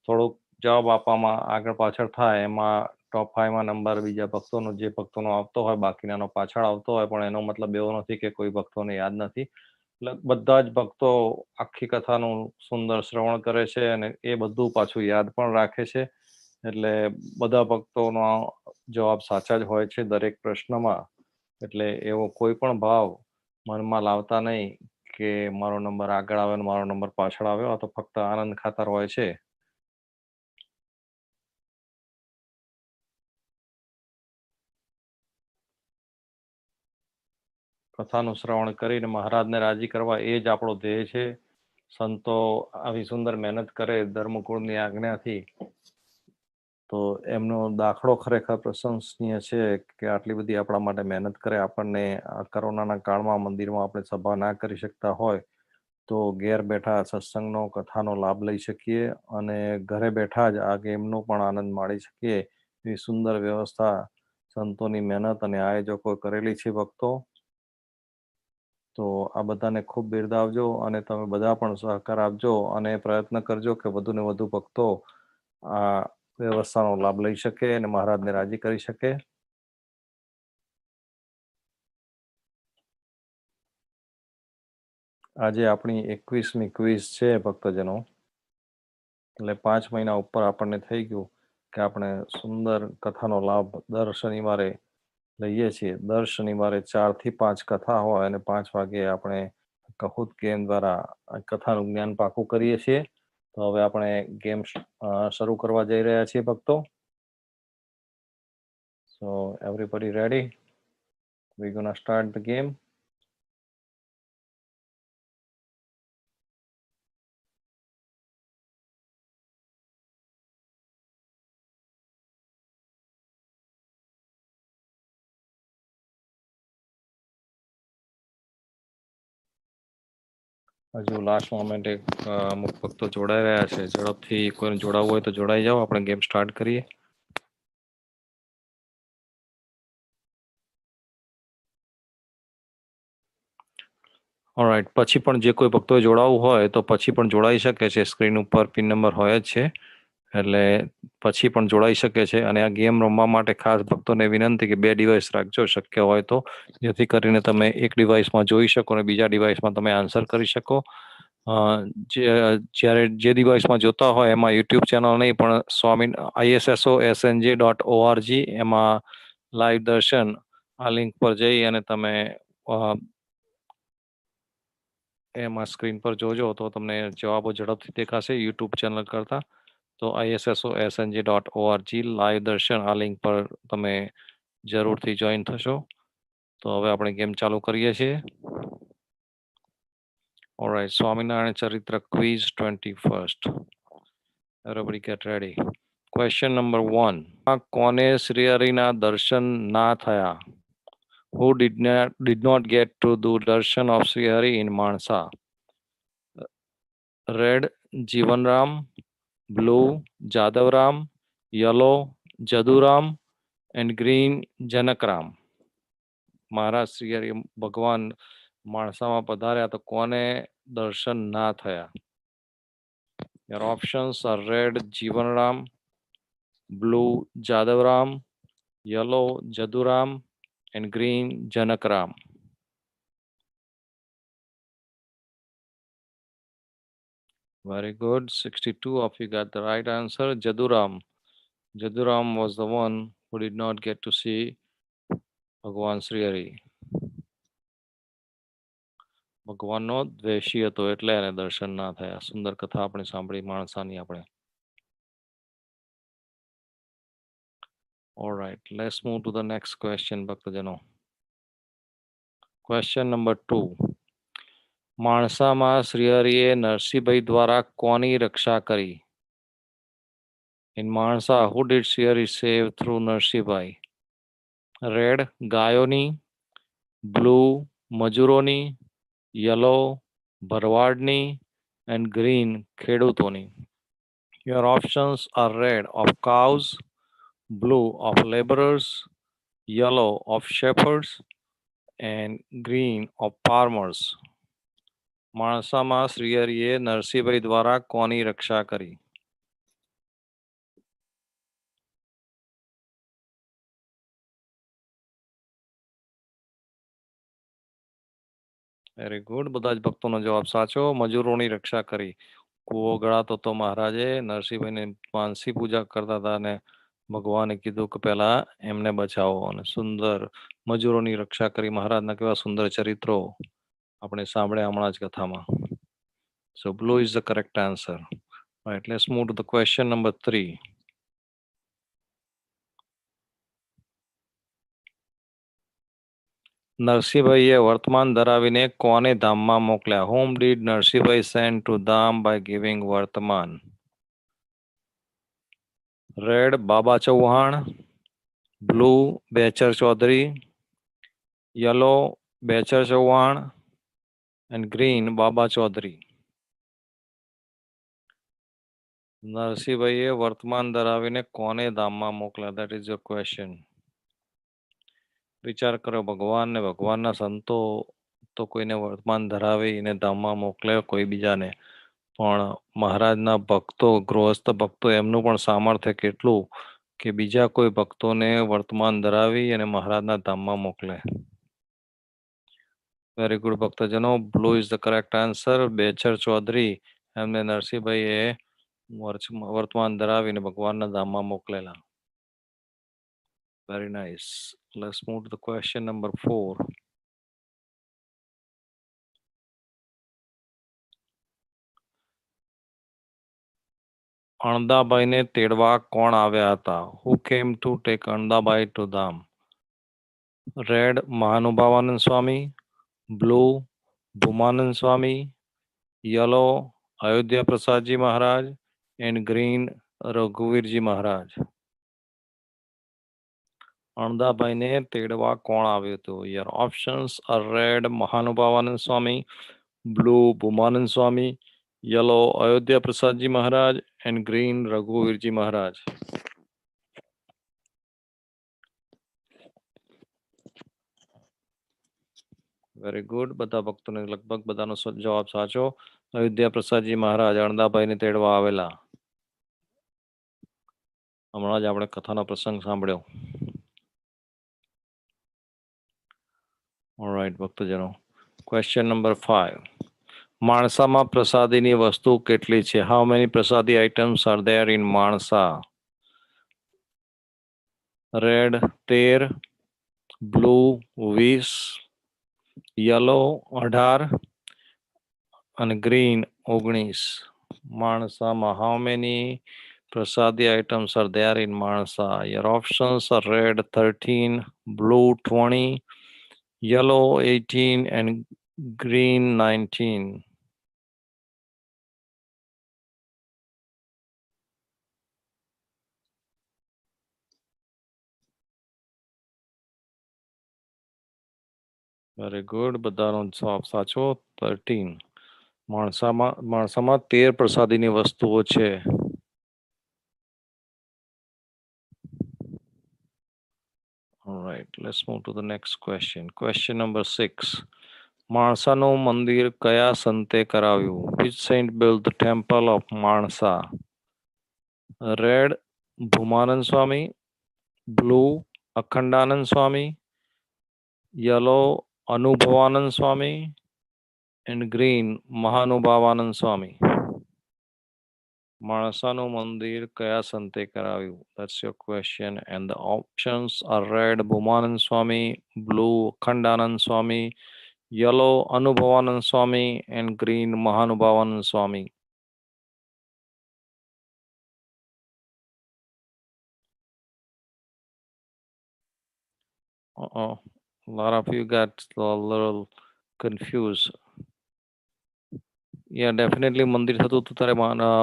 થોડુંક જવાબ આપવામાં આગળ પાછળ થાય, એમાં ટોપ 5માં નંબર બીજા ભક્તોનો, જે ભક્તોનો આવતો હોય, બાકીનાનો પાછળ આવતો હોય, પણ એનો મતલબ એવો નથી કે કોઈ ભક્તોને યાદ નથી. બધા જ ભક્તો આખી કથાનું સુંદર શ્રવણ કરે છે અને એ બધું પાછું યાદ પણ રાખે છે. એટલે બધા ભક્તોનો જવાબ સાચા જ હોય છે દરેક પ્રશ્નમાં. એટલે એવો કોઈ પણ ભાવ મનમાં લાવતા નહીં કે મારો નંબર આગળ આવ્યો ને મારો નંબર પાછળ આવ્યો. આ તો ફક્ત આનંદ ખાતર હોય છે. કથાનું શ્રવણ કરીને મહારાજને રાજી કરવા એ જ આપણો ધ્યેય છે. સંતો આવી સુંદર મહેનત કરે ધર્મકુળની આજ્ઞાથી, તો એમનો દાખલો ખરેખર પ્રશંસનીય છે કે આટલી બધી આપણા માટે મહેનત કરે. આપણને આ કોરોનાના કાળમાં મંદિરમાં આપણે સભા ના કરી શકતા હોય તો ઘેર બેઠા સત્સંગનો, કથાનો લાભ લઈ શકીએ અને ઘરે બેઠા જ આ ગેમનો પણ આનંદ માણી શકીએ. એવી સુંદર વ્યવસ્થા સંતોની મહેનત અને આયોજકો કરેલી છે ભક્તો. તો આ બધાને ખૂબ બિરદાવજો અને તમે બધા પણ સહકાર આપજો અને પ્રયત્ન કરજો કે વધુ ને વધુ ભક્તો આ વ્યવસ્થાનો લાભ લઈ શકે અને મહારાજને રાજી કરી શકે. આજે આપણી 21મી ક્વિઝ છે ભક્તજનો. એટલે 5 મહિના ઉપર આપણને થઈ ગયું કે આપણે સુંદર કથાનો લાભ દર શનિવારે લઈએ છીએ. દર શનિવારે 4 થી 5 કથા હોય અને 5 વાગે આપણે કહુત ગેમ દ્વારા કથાનું જ્ઞાન પાકું કરીએ છીએ. તો હવે આપણે ગેમ શરૂ કરવા જઈ રહ્યા છીએ ભક્તો. So everybody ready? We're gonna start the game. હજુ લાસ્ટ મોમેન્ટે અમુક ભક્તો જોડાઈ રહ્યા છે. ઝડપથી કોઈને જોડાવવું હોય તો જોડાઈ જાઓ. આપણે ગેમ સ્ટાર્ટ કરીએ. ઓલરાઈટ, પછી પણ જે કોઈ ભક્તોએ જોડાવવું હોય તો પછી પણ જોડાઈ શકે છે. સ્ક્રીન ઉપર પિન નંબર હોય જ છે, એટલે પછી પણ જોડાઈ શકે છે. અને આ ગેમ રમવા માટે ખાસ ભક્તોને વિનંતી કે 2 ડિવાઇસ રાખજો શક્ય હોય તો, જેથી કરીને તમે એક ડિવાઇસમાં જોઈ શકો અને બીજા ડિવાઇસમાં તમે આન્સર કરી શકો. જ્યારે જે ડિવાઇસમાં જોતા હોય એમાં યુટ્યુબ ચેનલ નહીં, પણ સ્વામી ISSOSNJ.org એમાં લાઈવ દર્શન આ લિંક પર જઈ અને તમે એમાં સ્ક્રીન પર જોજો તો તમને જવાબો ઝડપથી દેખાશે યુટ્યુબ ચેનલ કરતા. તો ISSOSNJ.org લાઈવ દર્શન આ લિંક પર તમે જરૂરથી જોઈન થશો. તો હવે આપણે ગેમ ચાલુ કરીએ છીએ. ઓલરાઈટ, સ્વામિનારાયણ ચરિત્ર quiz 21st. Everybody get ready. Question number 1. કોને શ્રી હરિના દર્શન ના થયા? Who did not get to do darshan of Sri Hari in Mansa? Red, Jivanram. Blue, Jadavram. Yellow, Jaduram. And green, Janakram. Maharaj Shri Hari ભગવાન માણસામાં પધાર્યા તો કોને દર્શન ના થયા? Your options are red Jivanram, blue Jadavram, yellow Jaduram, and green Janakram. Very good. 62 of you got the right answer. Jaduram. Jaduram was the one who did not get to see Bhagwan Sri Hari. ભગવાનનો દ્વેષી હતો એટલે એને દર્શન ના થયા. સુંદર કથા આપણે સાંભળી માણસાની આપણે. All right, let's move to the next question, ભક્તજનો. Question number 2. માણસામાં શ્રીહરિએ નરસિંહભાઈ દ્વારા કોની રક્ષા કરી? In Mansa, who did Sri Hari save through Narsibhai? Red, ગાયોની, blue, મજૂરોની, yellow, ભરવાડની, and green, ખેડૂતોની. Your options are red of cows, blue of laborers, yellow of shepherds, and green of farmers. માણસામાં શ્રીહરિએ Narsinhbhai દ્વારા કોની રક્ષા કરી? Very good. બધા જ ભક્તોનો જવાબ સાચો. મજૂરોની રક્ષા કરી. કૂવો ગળાતો તો મહારાજે નરસિંહભાઈને માનસી પૂજા કરતા હતા અને ભગવાને કીધું કે પહેલા એમને બચાવો અને સુંદર મજૂરોની રક્ષા કરી. મહારાજના કેવા સુંદર ચરિત્રો આપણે સાંભળ્યા હમણાં જ કથામાં. So blue is the correct answer. Right, let's move to the question number 3. નરસિંહભાઈએ વર્તમાન ધરાવીને કોને ધામમાં મોકલ્યા? Whom did Narsinhbhai send to Dham by giving vartaman? Red Baba Chauhan, blue Bechar Chaudhari, yellow Bechar Chauhan, and green Baba Chaudhari. નરસિંહભાઈએ વર્તમાન ધરાવીને કોને ધામમાં મોકલ્યા? That is your question. વિચાર કરો, ભગવાન ને ભગવાનના સંતો તો કોઈને વર્તમાન ધરાવી એને ધામમાં મોકલે કોઈ બીજાને, પણ મહારાજના ભક્તો ગૃહસ્થ ભક્તો એમનું પણ સામર્થ્ય કેટલું કે બીજા કોઈ ભક્તોને વર્તમાન ધરાવી અને મહારાજના ધામમાં મોકલે. વેરી ગુડ ભક્તજનો. Blue is the correct answer. Bechar Chaudhari એમને નરસિંહભાઈએ વર્તમાન ધરાવીને ભગવાનના ધામમાં મોકલેલા. Very nice. Let's move to the question number 4. અણદાભાઈને તેડવા કોણ આવ્યા હતા? Who came to take Andabhai to Dham? Red Mahanubhavanand Swami, blue Bhumanand Swami, yellow Ayodhya Prasadji Maharaj, and green Raghuvirji મહારાજ. અણદાભાઈને તેડવા કોણ આવ્યું હતું? Your options are red Mahanubhavanand Swami, blue Bhumanand Swami, yellow Ayodhya Prasadji Maharaj, and green Raghuvirji Maharaj. Very good. બધા ભક્તોને લગભગ બધાનો જવાબ સાચો. અયોધ્યા પ્રસાદજી મહારાજ અણદાભાઈને તેડવા આવેલા. હમણાં જ આપણે કથાનો પ્રસંગ સાંભળ્યો. ઓલરાઈટ ભક્તજનો. Question number 5. માણસામાં પ્રસાદીની વસ્તુ કેટલી છે? હાઉ મેની પ્રસાદી items are there in Mansa? Red 13, blue 20, yellow 18 અને ગ્રીન 19. માણસામાં હાઉ મેની પ્રસાદી items are there in Mansa? Your options R red 13, blue 20, yellow 18 and green 19. Very good. બધાનો જવાબ સાચો. 13. માણસામાં 13 પ્રસાદીની વસ્તુઓ છે. All right, let's move to the next question. Question number 6. માણસાનું મંદિર કયા સંતે કરાવ્યું? Which saint built the temple of Mansa? Red, Bhumanand Swami. Blue, Akhandanand Swami. Yellow, Anubhavanand Swami. And green, Mahanubhavanand Swami. માણસાનું મંદિર કયા સંતે કરાવ્યું? That's your question. And the options are red, Bhumanand Swami. Blue, Akhandanand Swami. Yellow, Anubhavanand Swami. And green, Mahanubhavanand Swami. Uh-oh. A lot of you got a little confused. Yeah, definitely મંદિર થતું હતું ત્યારે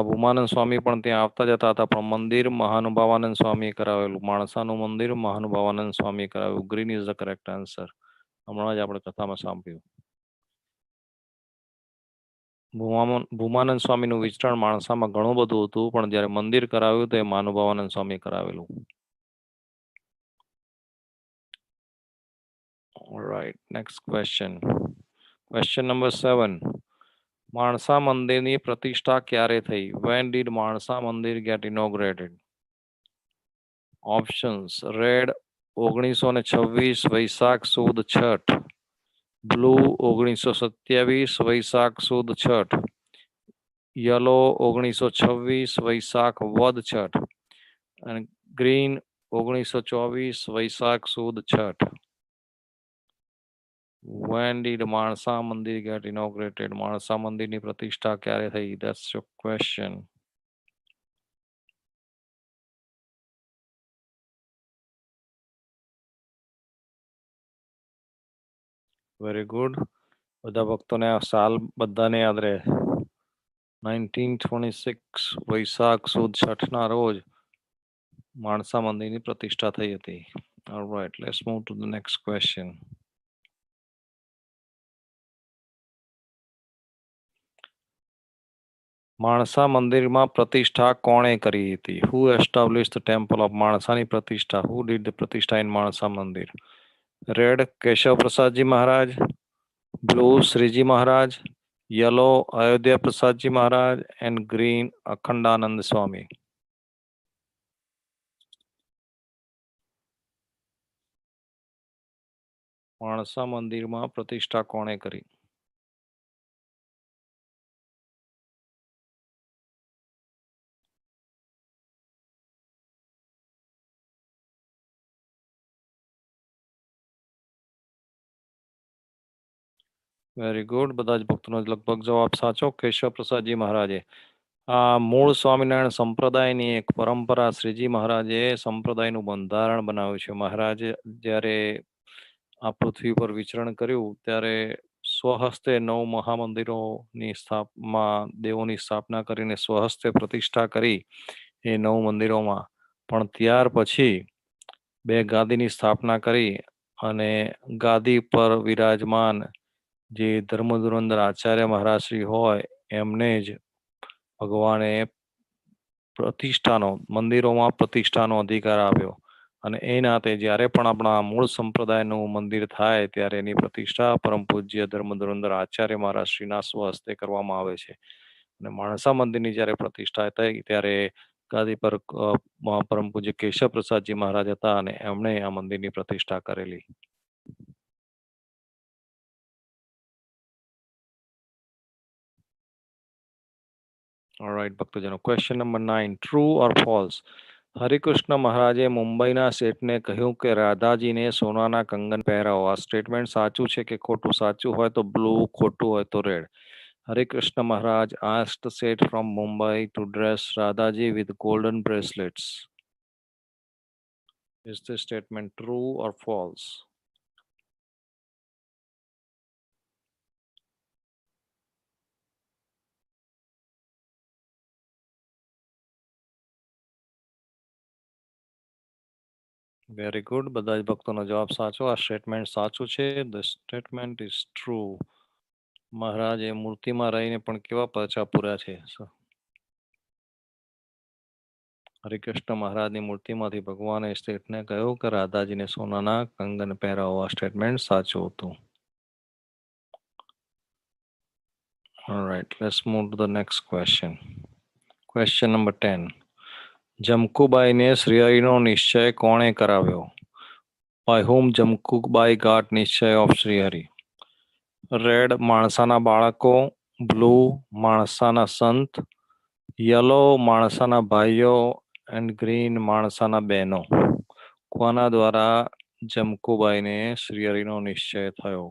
ભૂમાનંદ સ્વામી પણ ત્યાં આવતા જતા હતા, પણ મંદિર મહાનુભાવાનંદ સ્વામીએ કરાવેલું. માણસાનું મંદિર મહાનુભાવાનંદ સ્વામીએ કરાવ્યું. Green is the correct answer. હમણાં જ આપણે કથામાં સાંભળ્યું. ભૂમાનંદ સ્વામીનું વિચરણ માણસામાં ઘણું બધું હતું, પણ જ્યારે મંદિર કરાવ્યું તો એ મહાનુભાવાનંદ સ્વામીએ કરાવેલું. All right, next question. Question number 7. Mansa મંદિરની પ્રતિષ્ઠા ક્યારે થઈ? When did માણસા મંદિર get inaugurated? Options: રેડ 1926 વૈશાખ સુદ છઠ. બ્લુ 1927 વૈશાખ સુદ છઠ. યલો 1926 વૈશાખ વદ છઠ. અને ગ્રીન 1924 વૈશાખ સુદ છઠ. When did માણસા મંદિર get inaugurated? માણસા મંદિરની પ્રતિષ્ઠા ક્યારે થઈ? That's your question. Very good. બધા ભક્તોને આ સાલ બધાને યાદ રહે. 1926 વૈશાખ સુદ છઠના રોજ માણસા મંદિરની પ્રતિષ્ઠા થઈ હતી. All right, let's move to the next question. Mansa મંદિરમાં પ્રતિષ્ઠા કોણે કરી હતી? Who established the temple of માણસાની પ્રતિષ્ઠા? Who did the પ્રતિષ્ઠા in માણસા મંદિર? Red Keshav Prasadji Maharaj. Blue Shriji Maharaj. Yellow Ayodhya Prasadji Maharaj. And green Akhandanand Swami. Mansa મંદિરમાં પ્રતિષ્ઠા કોણે કરી? Very good. બધા જ ભક્તોનો લગભગ જવાબ સાચો. કેશવ પ્રસાદજી મહારાજે. આ મૂળ સ્વામિનારાયણ સંપ્રદાયની એક પરંપરા શ્રીજી મહારાજે સંપ્રદાયનું બંધારણ બનાવ્યું છે. મહારાજે જ્યારે આ પૃથ્વી પર વિચરણ કર્યું ત્યારે સ્વહસ્તે 9 મહામંદિરોની દેવોની સ્થાપના કરીને સ્વહસ્તે પ્રતિષ્ઠા કરી એ 9 મંદિરોમાં. પણ ત્યાર પછી 2 ગાદીની સ્થાપના કરી અને ગાદી પર વિરાજમાન જે ધર્મધુરંદર આચાર્ય મહારાજશ્રી હોય એમને જ ભગવાને પ્રતિષ્ઠાનો મંદિરોમાં પ્રતિષ્ઠાનો અધિકાર આપ્યો. અને એ નાતે જ્યારે પણ આપણા મૂળ સંપ્રદાયનું મંદિર થાય ત્યારે એની પ્રતિષ્ઠા પરમ પૂજ્ય ધર્મધુરંદર આચાર્ય મહારાજશ્રીના સ્વહસ્તે કરવામાં આવે છે. અને માણસા મંદિરની જ્યારે પ્રતિષ્ઠા થઈ ત્યારે ગાદી પર પરમ પૂજ્ય કેશવ પ્રસાદજી મહારાજ હતા અને એમણે આ મંદિરની પ્રતિષ્ઠા કરેલી. All right, ભક્તજનો. Question number 9. True or false? Harikrishna મહારાજે મુંબઈના શેઠને કહ્યું કે રાધાજીને સોનાના કંગન પહેરાવો. આ સ્ટેટમેન્ટ સાચું છે કે ખોટું? સાચું હોય તો બ્લુ, ખોટું હોય તો red. Harikrishna Maharaj asked Seth from Mumbai to dress Radhaji with golden bracelets. Is this statement true or false? Very good. બધા જ ભક્તોનો જવાબ સાચો. આ સ્ટેટમેન્ટ સાચું છે. The statement is true. મહારાજે મૂર્તિમાં રહીને પણ કેવા પરચા પૂર્યા છે. હરિકૃષ્ણ મહારાજની મૂર્તિમાંથી ભગવાને સ્ટેટને કહ્યું કે રાધાજીને સોનાના કંગન પહેરાવવા. સ્ટેટમેન્ટ સાચું હતું. Alright, let's move to the next question. Question number 10. જમકુબાઈને શ્રીહરિનો નિશ્ચય કોણે કરાવ્યો? By whom જમકુબાઈ got નિશ્ચય of શ્રીહરિ? રેડ માણસાના બાળકો, બ્લુ માણસાના સંત, યલો માણસાના ભાઈઓ એન્ડ ગ્રીન માણસાના બહેનો. કોના દ્વારા જમકુબાઈને શ્રીહરિનો નિશ્ચય થયો?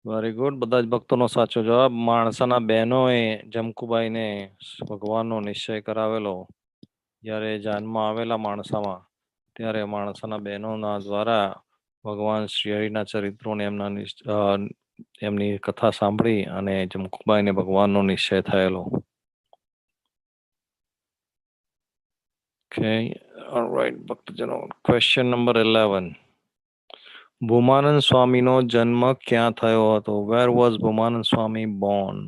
Very good. બધા જ ભક્તોનો સાચો જવાબ. માણસાના બહેનોએ જમકુબાઈને ભગવાનનો નિશ્ચય કરાવેલો. જ્યારે જાનમાં આવેલા માણસામાં, ત્યારે માણસાના બહેનોના દ્વારા ભગવાન શ્રીહરિના ચરિત્રોને એમની કથા સાંભળી અને જમકુબાઈને ભગવાનનો નિશ્ચય થયેલો. Okay, all right, ભક્તજનો. Question number 11. ભૂમાનંદ સ્વામીનો જન્મ ક્યાં થયો હતો? Where was Bhumanand Swami born?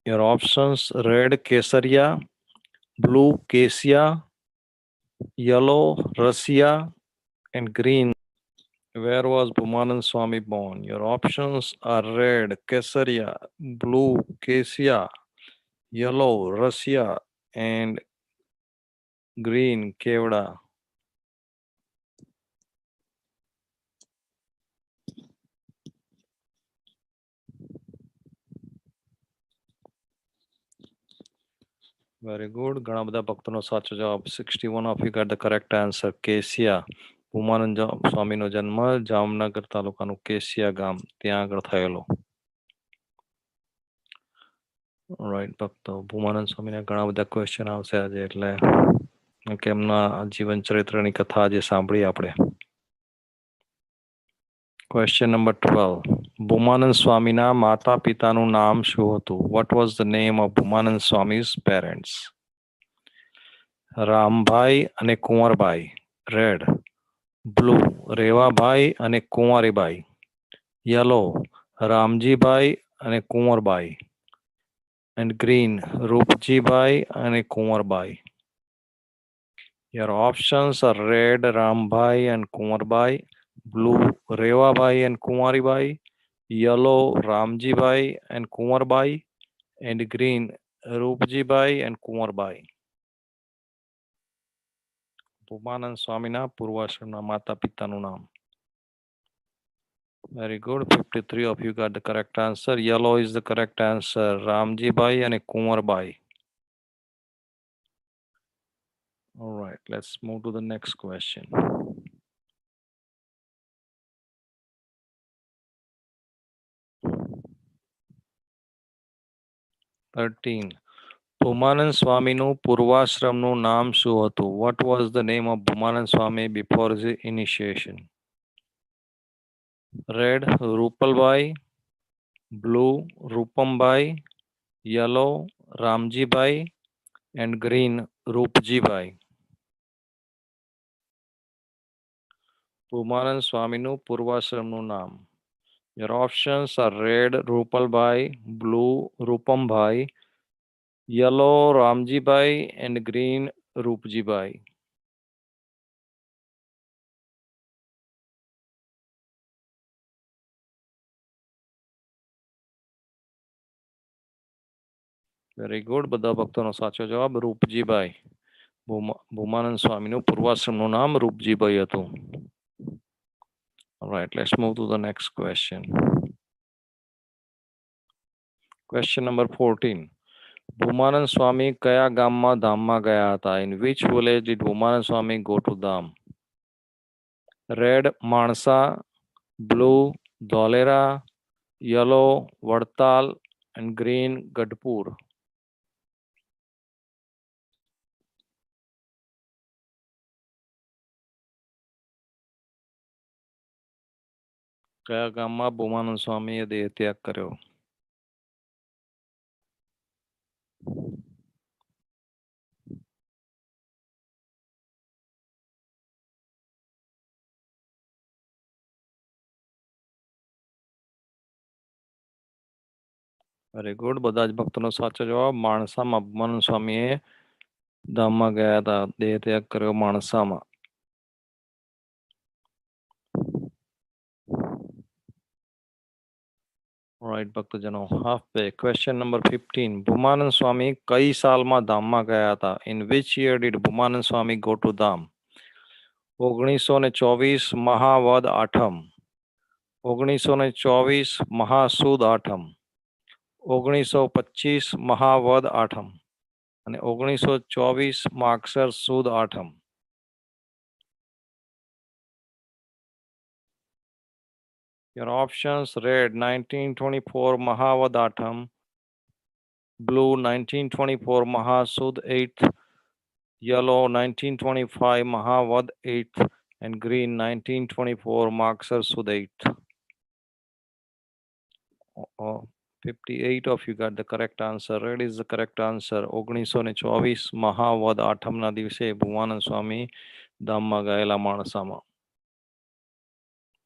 Your options: red Kesariya, blue Kesiya, yellow Rasiya and green. Where was Bhumanand Swami born? Your options are red Kesaria, blue Kesia, yellow Russia and green Kevada. Very good. ઘણા બધા ભક્તોનો સાચો જવાબ. 61 of you got the correct answer. કેસિયા. Bhumanand સ્વામીનો જન્મ જામનગર તાલુકાનું કેસિયા ગામ ત્યાં આગળ થયેલો. રાઈટ ભક્તો, ભૂમાનંદ સ્વામીના ઘણા બધા ક્વેશ્ચન આવશે આજે, એટલે કે એમના જીવન ચરિત્રની કથા આજે સાંભળી આપણે. Question number 12. ભૂમાનંદ સ્વામીના માતા પિતાનું નામ શું હતું? What was the name of Bhumanand Swami's parents? Rambhai અને કુંવરબાઈ, રેડ. બ્લુ રેવાભાઈ અને કુંવરીબાઈ, યલો રામજીભાઈ અને કુંવરબાઈ એન્ડ ગ્રીન રૂપજીભાઈ અને Kunvarbai. Your options are red Rambhai and Kumarbai, blue Revabhai and Kumaribai, yellow Ramjibai and Kumarbai, and green Rupjibai and Kumarbai. Bhumanand સ્વામીના પૂર્વાશ્રમના માતા પિતાનું નામ. Very good. 53 of you got the correct answer. Yellow is the correct answer. Ramjibai and Kumarbai. All right, let's move to the next question. Bhumanand સ્વામીનું પૂર્વાશ્રમનું નામ શું હતું? What was the name of Bhumanand Swami before his initiation? Red Rupalbai, blue Rupambai, yellow Ramjibai and green Rupjibai. Bhumanand સ્વામીનું પૂર્વાશ્રમનું નામ. Your options are red Rupalbai, blue Rupambai, yellow Ramjibai and green Rupjibai. Very good. બધા ભક્તોનો સાચો જવાબ રૂપજીભાઈ. ભૂમાનંદ સ્વામીનું પૂર્વાશ્રમનું નામ રૂપજીભાઈ હતું. Alright, let's move to the next question. Question number 14. Bhumanand સ્વામી કયા ગામમાં ધામમાં ગયા હતા? In which village did Bhumanand Swami go to Dham? Red Mansa, blue Dholera, yellow Vadtal and green Gadpur. કયા ગામમાં ભૂમાનંદ સ્વામીએ દેહ ત્યાગ કર્યો? Very good. બધા જ ભક્તોનો સાચો જવાબ માણસામાં ભૂમાનંદ સ્વામીએ ધામમાં ગયા હતા, દેહ ત્યાગ કર્યો માણસામાં. રાઈટ ભક્તજનો, half way. Question number 15. Bhumanand Swami કઈ સાલમાં ધામમાં ગયા હતા? In which year did Bhumanand Swami go to dham? 1924 મહાવદ આઠમ, 1924 મહાસુદ આઠમ, 1925 મહાવદ આઠમ અને 1924 માગસર સુદ આઠમ. Your options: red 1924 Mahavad Atham, blue 1924 Mahasud 8th, yellow 1925 Mahavad 8th, and green 1924 Maksar Sud 8th. 58 of you got the correct answer. Red is the correct answer. 1924 મહાવદ આઠમના દિવસે ભુવાનંદ સ્વામી ધામમાં ગયેલા માણસામાં.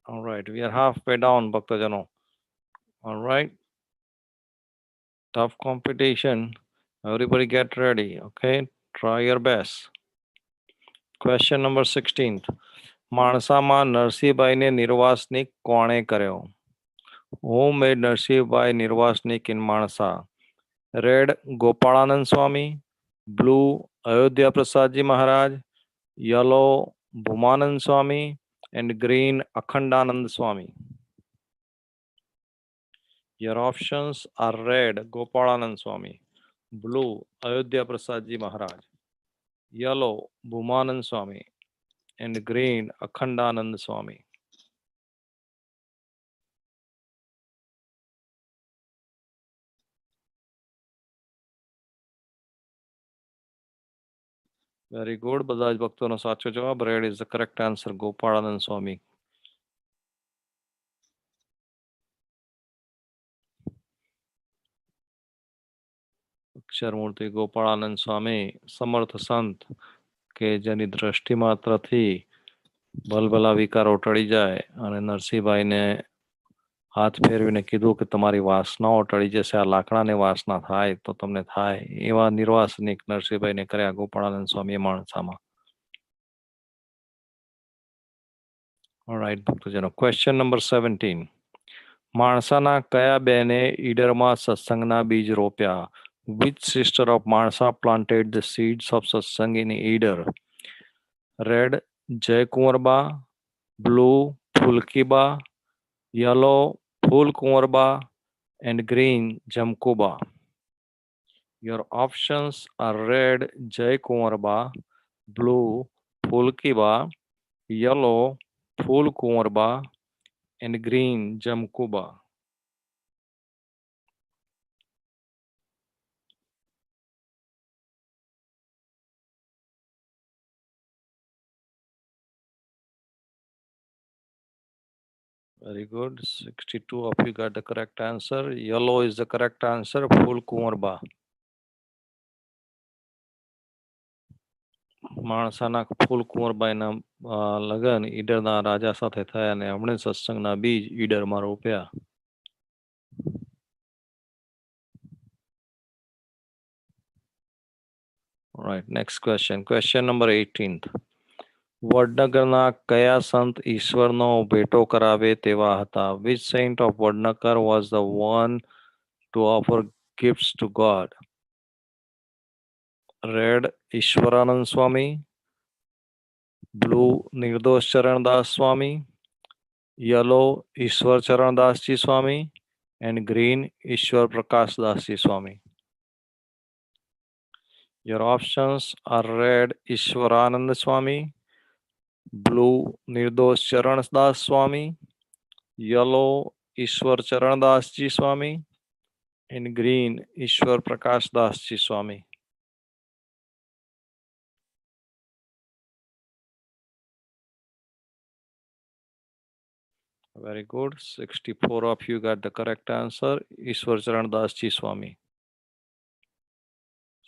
All right, we are halfway down, ભક્તજનો. All right, tough competition. Everybody get ready, okay? Try your best. Question number 16. માણસામાં નરસિંહભાઈને નિર્વાસનિક કોણે કર્યો? Who made Narsihbhai Nirvasnik in Manasa? Red Gopalanand Swami, blue Ayodhya Prasadji Maharaj, yellow Bhumanand Swami, and green Akhandanand Swami. Your options are red Gopalanand Swami, blue Ayodhya Prasadji Maharaj, yellow Bhumanand Swami, and green Akhandanand Swami. Very good. બધા જ ભક્તોનો સાચો જવાબ. Red is the correct answer. Gopalanand Swami. અક્ષરમૂર્તિ Gopalanand સ્વામી સમર્થ સંત કે જેની દ્રષ્ટિ માત્રથી ભલભલા વિકારો ટળી જાય અને નરસિંહભાઈને હાથ ફેરવીને કીધું કે તમારી વાસનાઓ ટળી જશે, આ લાકડાની વાસના થાય તો તમને થાય, એવા નિર્વાસનિક નરસિંહભાઈને કર્યા ગોપાળાનંદ સ્વામીએ માણસામાં. ઓલરાઈટ ભક્તજનો, ક્વેશ્ચન નંબર 17. માણસાના કયા બેને ઈડરમાં સત્સંગના બીજ રોપ્યા? Which sister of Mansa planted the seeds of satsang in Eider? Red Jaykumarba, blue Phulkiba, yellow Phulkumarba, and green Jamkuba. Your options are red Jaykumarba, blue Phulkiba, yellow Phulkumarba, and green Jamkuba. Very good. 62 of you got the correct answer. Yellow is the correct answer. Phulkumarba. માણસાના ફૂલકુંવરબાઈના લગન ઈડરના રાજા સાથે થયા અને હમણે સત્સંગના બીજ ઈડરમાં રોપ્યા. Right, next question. Question number 18. વડનગરના કયા સંત ઈશ્વરનો ભેટો કરાવે તેવા હતા? Which saint of Vadnakar was the one to offer gifts to God? Red Ishwaranand Swami, blue Nirdosh Charan Das Swami, yellow Ishwar Charan Das Ji Swami, and green Ishwar Prakash Das Ji Swami. Your options are red Ishwaranand Swami, blue Nirdosh Charan Das Swami, yellow Ishwar Charan Das Ji Swami, and green Ishwar Prakash Das Ji Swami. Very good. 64 of you got the correct answer. Ishwar Charan Das Ji Swami.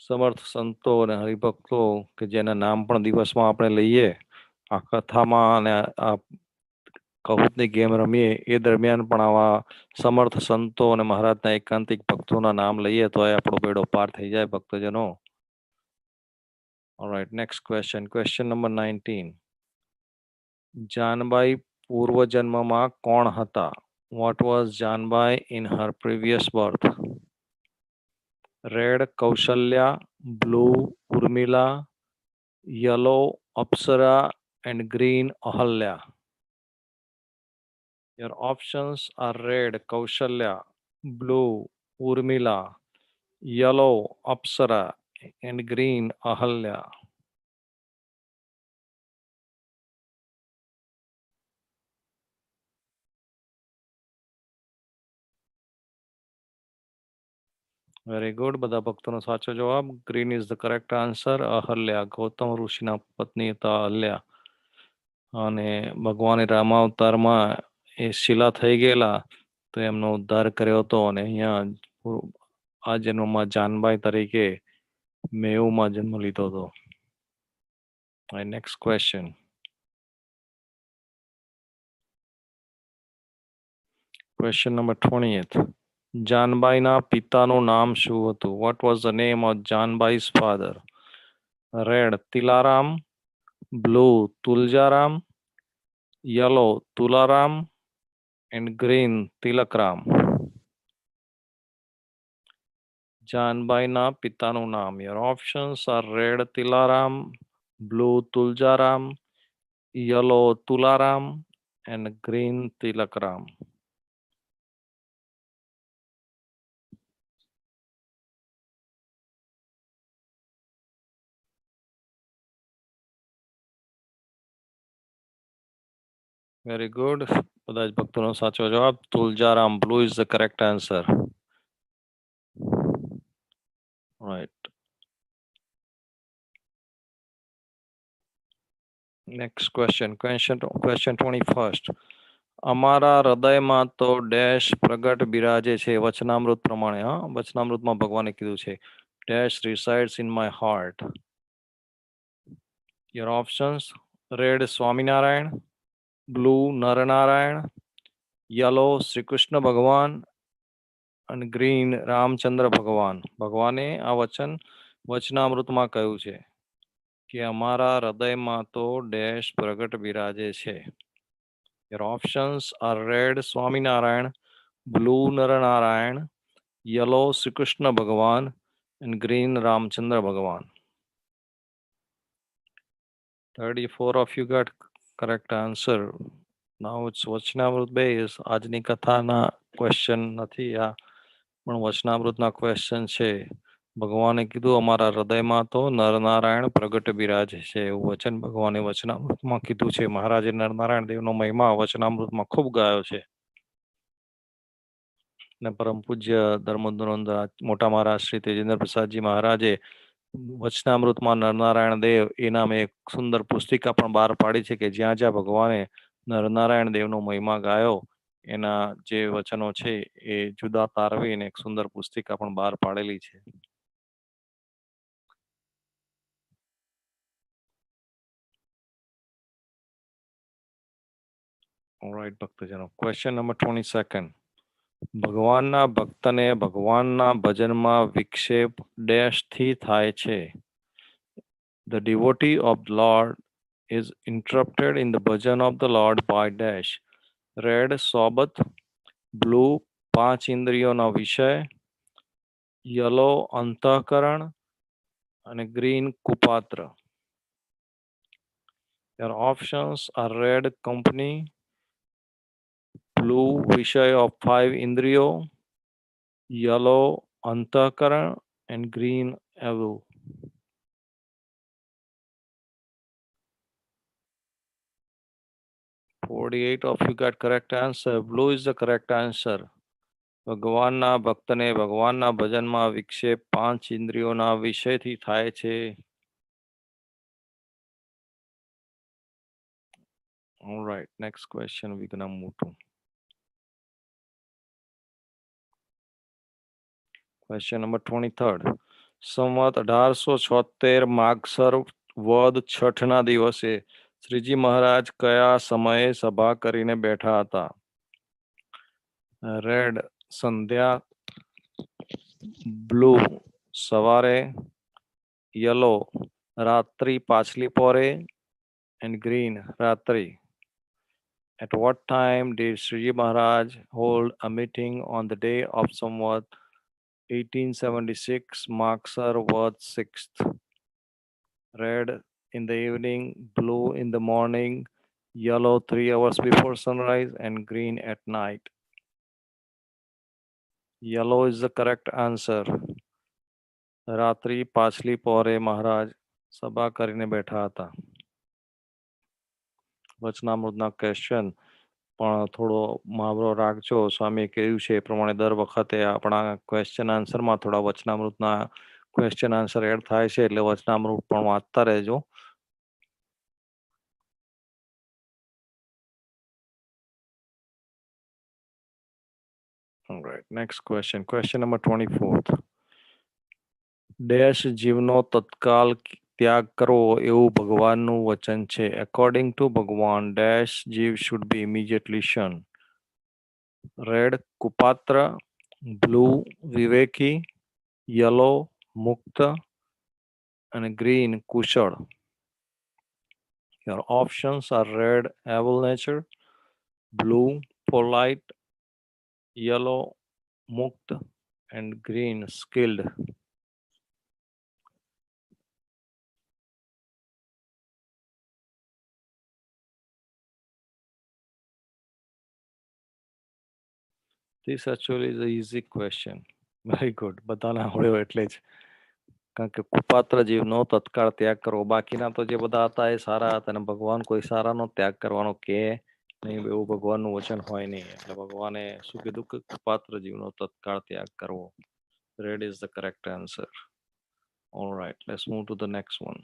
સમર્થ સંતો અને હરિભક્તો કે જેના નામ પણ દિવસમાં આપણે લઈએ, આ કથામાં અને આ કહૂતની ગેમ રમીએ એ દરમિયાન પણ આવા સમર્થ સંતો અને મહારાજના એકાંતિક ભક્તોના નામ લઈએ તો એ આપણો બેડો પાર થઈ જાય ભક્તજનો. Alright, next question. Question number 19. Janbai પૂર્વજન્મમાં કોણ હતા? What was Janbai in her previous birth? Red Kaushalya, blue Urmila, yellow Apsara, and green Ahalya. Your options are red Kaushalya, blue Urmila, yellow Apsara, and green Ahalya. Very good. બધા ભક્તોનો સાચો જવાબ. Green is the correct answer. Ahalya, Gautam ઋષિના પત્ની હતા અહલ્યા. અને ભગવાને રામાવતારમાં એ શિલા થઈ ગયેલા તો એમનો ઉદ્ધાર કર્યો હતો અને અહીંયા આ જન્મમાં જાનબાઈ તરીકે મેઉમાં જન્મ લીધો હતો. Next question. Question number 20th. જાનબાઈના પિતાનું નામ શું હતું? What was the name of Janbai's father? Red Tilaram, blue Tuljaram, yellow Tularam, and green Tilakram. જાનબાઈના પિતાનું નામ. Your options are red Tilaram, blue Tuljaram, yellow Tularam, and green Tilakram. Very good. બધા જ ભક્તોનો સાચો જવાબ. Tuljaram, blue is the correct answer. Right. Next question. Question 21st. અમારા હૃદયમાં તો ડેશ પ્રગટ બિરાજે છે. વચનામૃત પ્રમાણે. વચનામૃતમાં ભગવાને કીધું છે dash resides in my heart. Your options: red Swaminarayan, blue Narnarayan, yellow Shri Krishna ભગવાન, અને ગ્રીન રામચંદ્ર ભગવાન. ભગવાને આ વચનામૃતમાં કહ્યું છે કે અમારા હૃદયમાં તો ડેશ પ્રગટ બિરાજે છે. Your options are red Swaminarayan, blue Narnarayan, yellow Shri Krishna ભગવાન, and green રામચંદ્ર ભગવાન. 34 of you got correct answer. Now it's Vachanamrut base. આજની કથાના ક્વેશ્ચન નથી આ, પણ વચનામૃતના ક્વેશ્ચન છે. ભગવાને કીધું અમારા હૃદયમાં તો નરનારાયણ પ્રગટ બિરાજે છે. એવું વચન ભગવાને વચનામૃતમાં કીધું છે. મહારાજે નરનારાયણ દેવનો મહિમા વચનામૃતમાં ખૂબ ગાયો છે. ને પરમ પૂજ્ય ધર્મધુરંધર મોટા મહારાજ શ્રી તેજેન્દ્ર પ્રસાદજી મહારાજે વચનામૃતમાં નરનારાયણ દેવ એ નામે એક સુંદર પુસ્તિકા પણ બહાર પાડી છે કે જ્યાં જ્યાં ભગવાને નરનારાયણ દેવનો મહિમા ગાયો એના જે વચનો છે એ જુદા તારવીને એક સુંદર પુસ્તિકા પણ બહાર પાડેલી છે. ઓલરાઈટ ભક્તજનો. Question number 22nd. ભગવાનના ભક્તને ભગવાનના ભજનમાં વિક્ષેપ ડેશથી થાય છે. The devotee of the Lord is interrupted in the bhajan of the Lord by dash. Red સોબત, blue 5 ઇન્દ્રિયોનો વિષય, yellow અંતઃકરણ, અને green કુપાત્ર. Your options are red company, blue વિષય of 5 ઇન્દ્રિયો, yellow અંતઃકરણ, and green evil. 48 of you got correct answer. Blue is the correct answer. ભગવાનના ભક્તને ભગવાનના ભજનમાં વિક્ષેપ 5 ઇન્દ્રિયોના વિષયથી થાય છે. All right, next question we're gonna move to. Question number 23rd. સંવત 1876 માગસર વદ છઠના દિવસે શ્રીજી મહારાજ કયા સમયે સભા કરીને બેઠા હતા? રેડ સંધ્યા, બ્લુ સવારે, યલો રાત્રિ પાછલી પોરે, and green ratri. At what time did Sriji Maharaj hold a meeting on the day of Samvat 1876 Maksar Vod 6th? Red in the evening, blue in the morning, yellow 3 hours before sunrise, and green at night. Yellow is the correct answer. રાત્રિ પાછલી પોરે મહારાજ સભા કરીને બેઠા હતા. વચનામૃતના question પણ થોડો મહાવરો રાખજો. સ્વામીએ કહ્યું છે એ પ્રમાણે દર વખતે આપણા ક્વેશ્ચન આન્સરમાં થોડા વચનામૃતના ક્વેશ્ચન આન્સર એડ થાય છે, એટલે વચનામૃત પણ વાંચતા રહેજો. Alright, next question. Question number 24. Dash જીવનો તત્કાલ ત્યાગ કરવો એવું ભગવાનનું વચન છે. According to ભગવાન, ડેશ જીવ should be immediately shunned. Red કુપાત્ર, બ્લુ વિવેકી, યલો મુક્ત, અને green કુશળ. Your options are red evil nature, blue polite, yellow mukt, and green skilled. This actually is an easy question. Very good. બધાને આવડ્યો એટલે જ. કારણ કે કુપાત્ર જીવનો તત્કાળ ત્યાગ કરવો, બાકીના તો જે બધા હતા એ સારા હતા, અને ભગવાન કોઈ સારાનો ત્યાગ કરવાનો કે નહીં, એવું ભગવાનનું વચન હોય નહીં. એટલે ભગવાને શું કીધું કે કુપાત્ર જીવનો તત્કાળ ત્યાગ કરવો. Red is the correct answer. All right, let's move to the next one.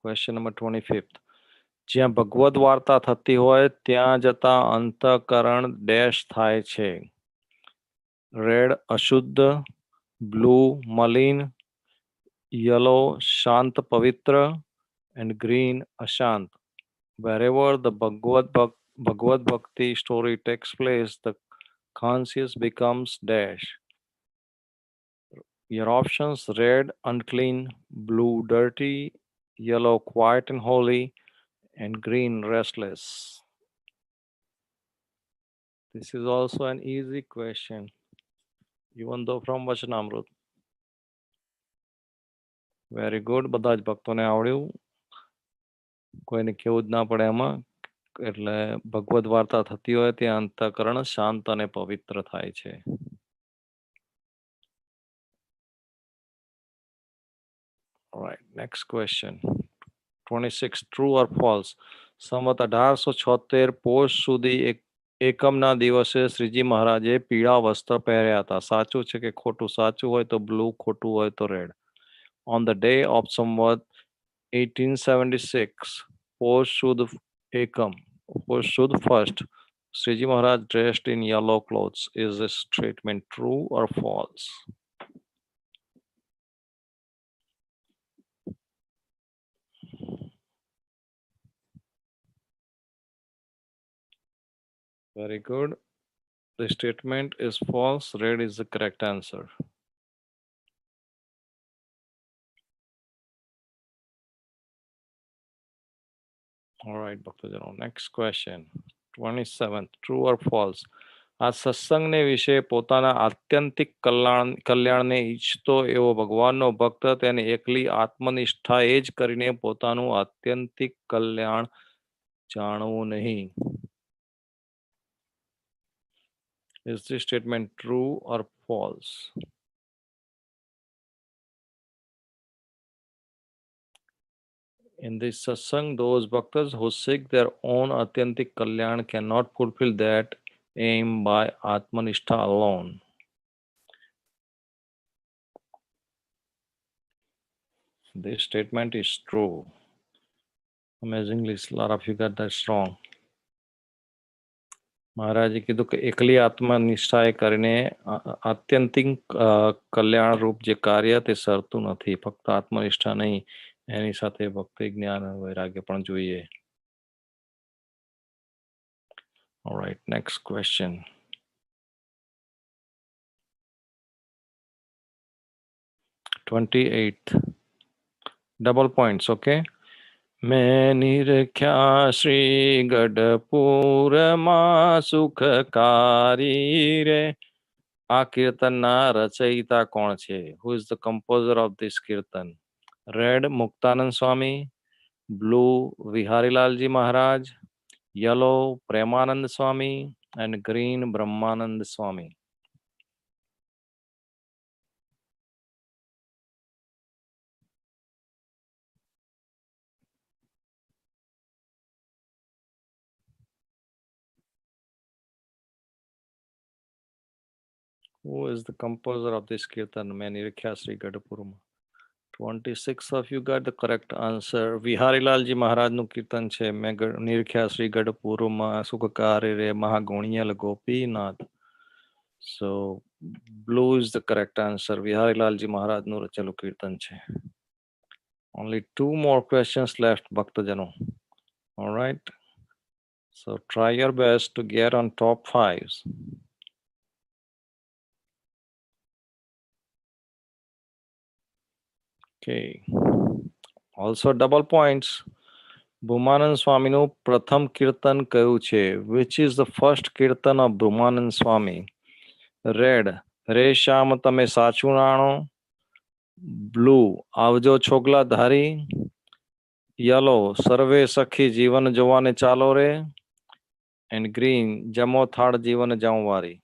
Question number 25th. જ્યાં ભગવદ વાર્તા થતી હોય ત્યાં જતા અંતઃકરણ ડેશ થાય છે. રેડ અશુદ્ધ, બ્લુ મલિન, યલો શાંત પવિત્ર, and green અશાંત. Wherever the Bhagavad Bhakti story takes place, the conscious becomes dash. Your options: red unclean, blue dirty, yellow quiet and holy, and green restless. This is also an easy question, even though from Vachanamrut. Very good. બધા જ ભક્તોને આવડ્યું, કોઈને કેવું જ ના પડે એમાં. એટલે ભગવદ વાર્તા થતી હોય ત્યાં અંતઃકરણ શાંત અને પવિત્ર થાય છે. Alright, next question. 26. True or false? સંવત 1876 પોષ સુધી એકમના દિવસે શ્રીજી મહારાજે પીળા વસ્ત્ર પહેર્યા હતા. સાચું છે કે ખોટું? સાચું હોય તો બ્લુ, ખોટું હોય તો red. On the day of Samvat 1876, Posh Shud Ekam, Posh Shud first, Sriji Maharaj dressed in yellow clothes. Is this statement true or false? Very good. The statement is false. Red is the correct answer. All right, Bhaktajano. Next question. 27th. True or false? આ સત્સંગને વિશે પોતાના આત્યંતિક કલ્યાણને ઈચ્છતો એવો ભગવાનનો ભક્ત તેને એકલી આત્મનિષ્ઠા એ જ કરીને પોતાનું આત્યંતિક કલ્યાણ જાણવું નહીં. Is this statement true or false? In this satsang, those bhaktas who seek their own atyantik kalyan cannot fulfill that aim by atmanishtha alone. This statement is true. Amazingly, a lot of you got that wrong. મહારાજે કીધું કે એકલી આત્મનિષ્ઠાએ કરીને આત્યંતિક કલ્યાણ રૂપ જે કાર્ય તે સરતું નથી. ફક્ત આત્મનિષ્ઠા નહીં, એની સાથે ભક્તિ, જ્ઞાન અને વૈરાગ્ય પણ જોઈએ. Alright, next question. $28. Double points, okay? મેં નિરખ્યા શ્રી ગઢપુરમાં સુખકારી રે. આ કીર્તનના રચયિતા કોણ છે? Who is the composer of this kirtan? Red Muktanand Swami, blue Viharilalji Maharaj, yellow Premanand Swami and green Brahmanand Swami. Who is the composer of this kirtan? મેં નિરખ્યા Shri ગઢપુરમાં. 26 of you got the correct answer. વિહારીલાલજી મહારાજનું કીર્તન છે. મેં નિરખ્યા શ્રી ગઢપુરમાં સુખકારી રે મહાગુણિયલ Gopinath. So blue is the correct answer. વિહારીલાલજી મહારાજનું રચેલું કીર્તન છે. Only 2 more questions left, ભક્તજનો. All right. So try your best to get on top 5s. Okay. Also double points. Bhumanand સ્વામીનું પ્રથમ કીર્તન કયું છે? Which is the first Kirtan of Bhumanand Swami? Red રે શ્યામ તમે સાચું નાણો, blue આવજો છોગલા ધારી, યલો સર્વે સખી જીવન જોવાને ચાલો રે and green જમો થાળ જીવન જમવારી.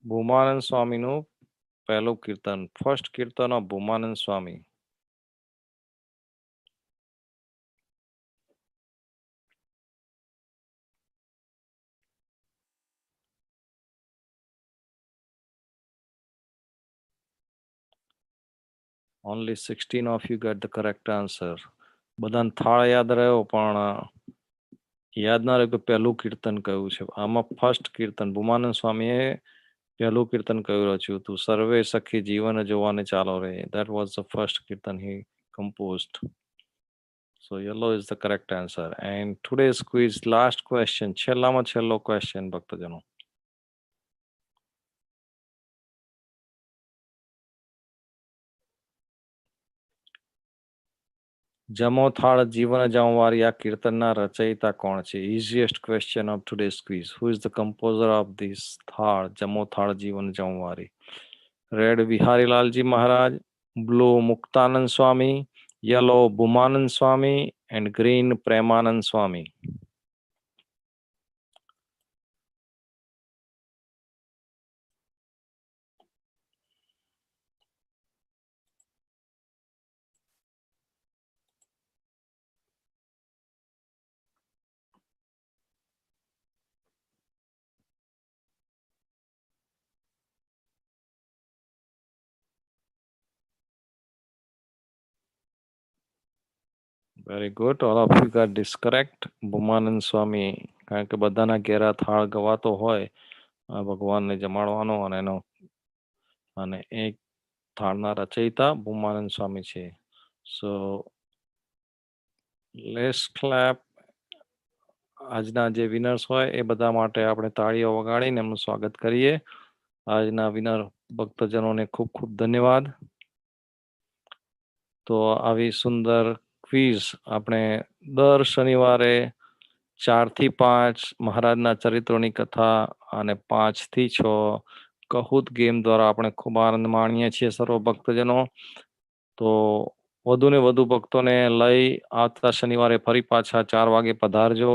ભૂમાનંદ સ્વામીનું પહેલું કીર્તન, first kirtan of Bhumanand Swami. Only 16 of you got the correct answer. બધાને થાળ યાદ રહ્યો પણ યાદ ના રહ્યું કે પહેલું કીર્તન કયું છે. આમાં ફર્સ્ટ કીર્તન ભૂમાનંદ સ્વામીએ પહેલું કીર્તન કયું રચ્યું હતું, સર્વે સખી જીવન જોવાને ચાલો રે. That was the first kirtan he composed. So yellow is the correct answer. And today's quiz last question, છેલ્લામાં છેલ્લો question ભક્તજનો. જમો થાળ જીવન જમવારી આ કીર્તનના રચયિતા કોણ છે? Easiest question of today's quiz. Who is the composer of this થાળ જમો થાળ જીવન જમવારી? Red Viharilalji Maharaj, blue Muktanand Swami, yellow Bhumanand Swami and green Premanand Swami. Very good. All of you got this correct. Bhumanand Swami, કારણ કે બધાના ઘેરા થાળ ગવાતો હોય ભગવાનને જમાડવાનો અને એનો અને એક થાળના રચયિતા ભૂમાનંદ સ્વામી છે. So let's clap. આજના જે વિનર્સ હોય એ બધા માટે આપણે તાળીઓ વગાડીને એમનું સ્વાગત કરીએ. આજના વિનર ભક્તજનોને ખૂબ ખૂબ ધન્યવાદ. તો આવી સુંદર ક્વિઝ આપણે દર શનિવારે 4 થી 5 મહારાજના ચરિત્રોની કથા અને 5 થી 6 કહુત ગેમ દ્વારા આપણે ખૂબ આનંદ માણીએ છીએ સર્વ ભક્તજનો. તો વધુ ને વધુ ભક્તોને લઈ આવતા શનિવારે ફરી પાછા 4 વાગે પધારજો.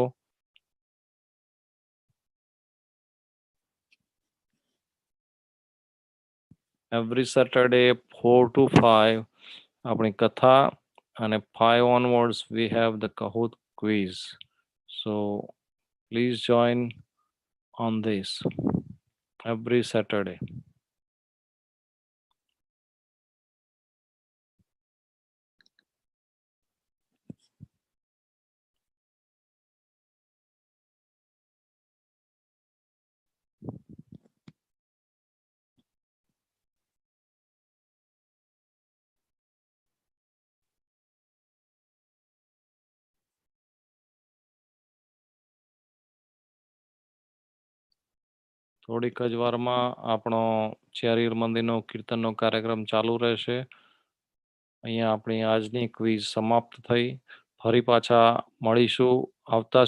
એવરી સેટરડે 4 to 5 આપણી કથા અને 5 onwards we have the Kahoot quiz. So please join on this every Saturday. થોડીક જ વારમાં આપણો ચારીર મંદિરનો કીર્તનનો કાર્યક્રમ ચાલુ રહેશે. અહીંયા આપણી આજની ક્વિઝ સમાપ્ત થઈ. ફરી પાછા મળીશું આવતા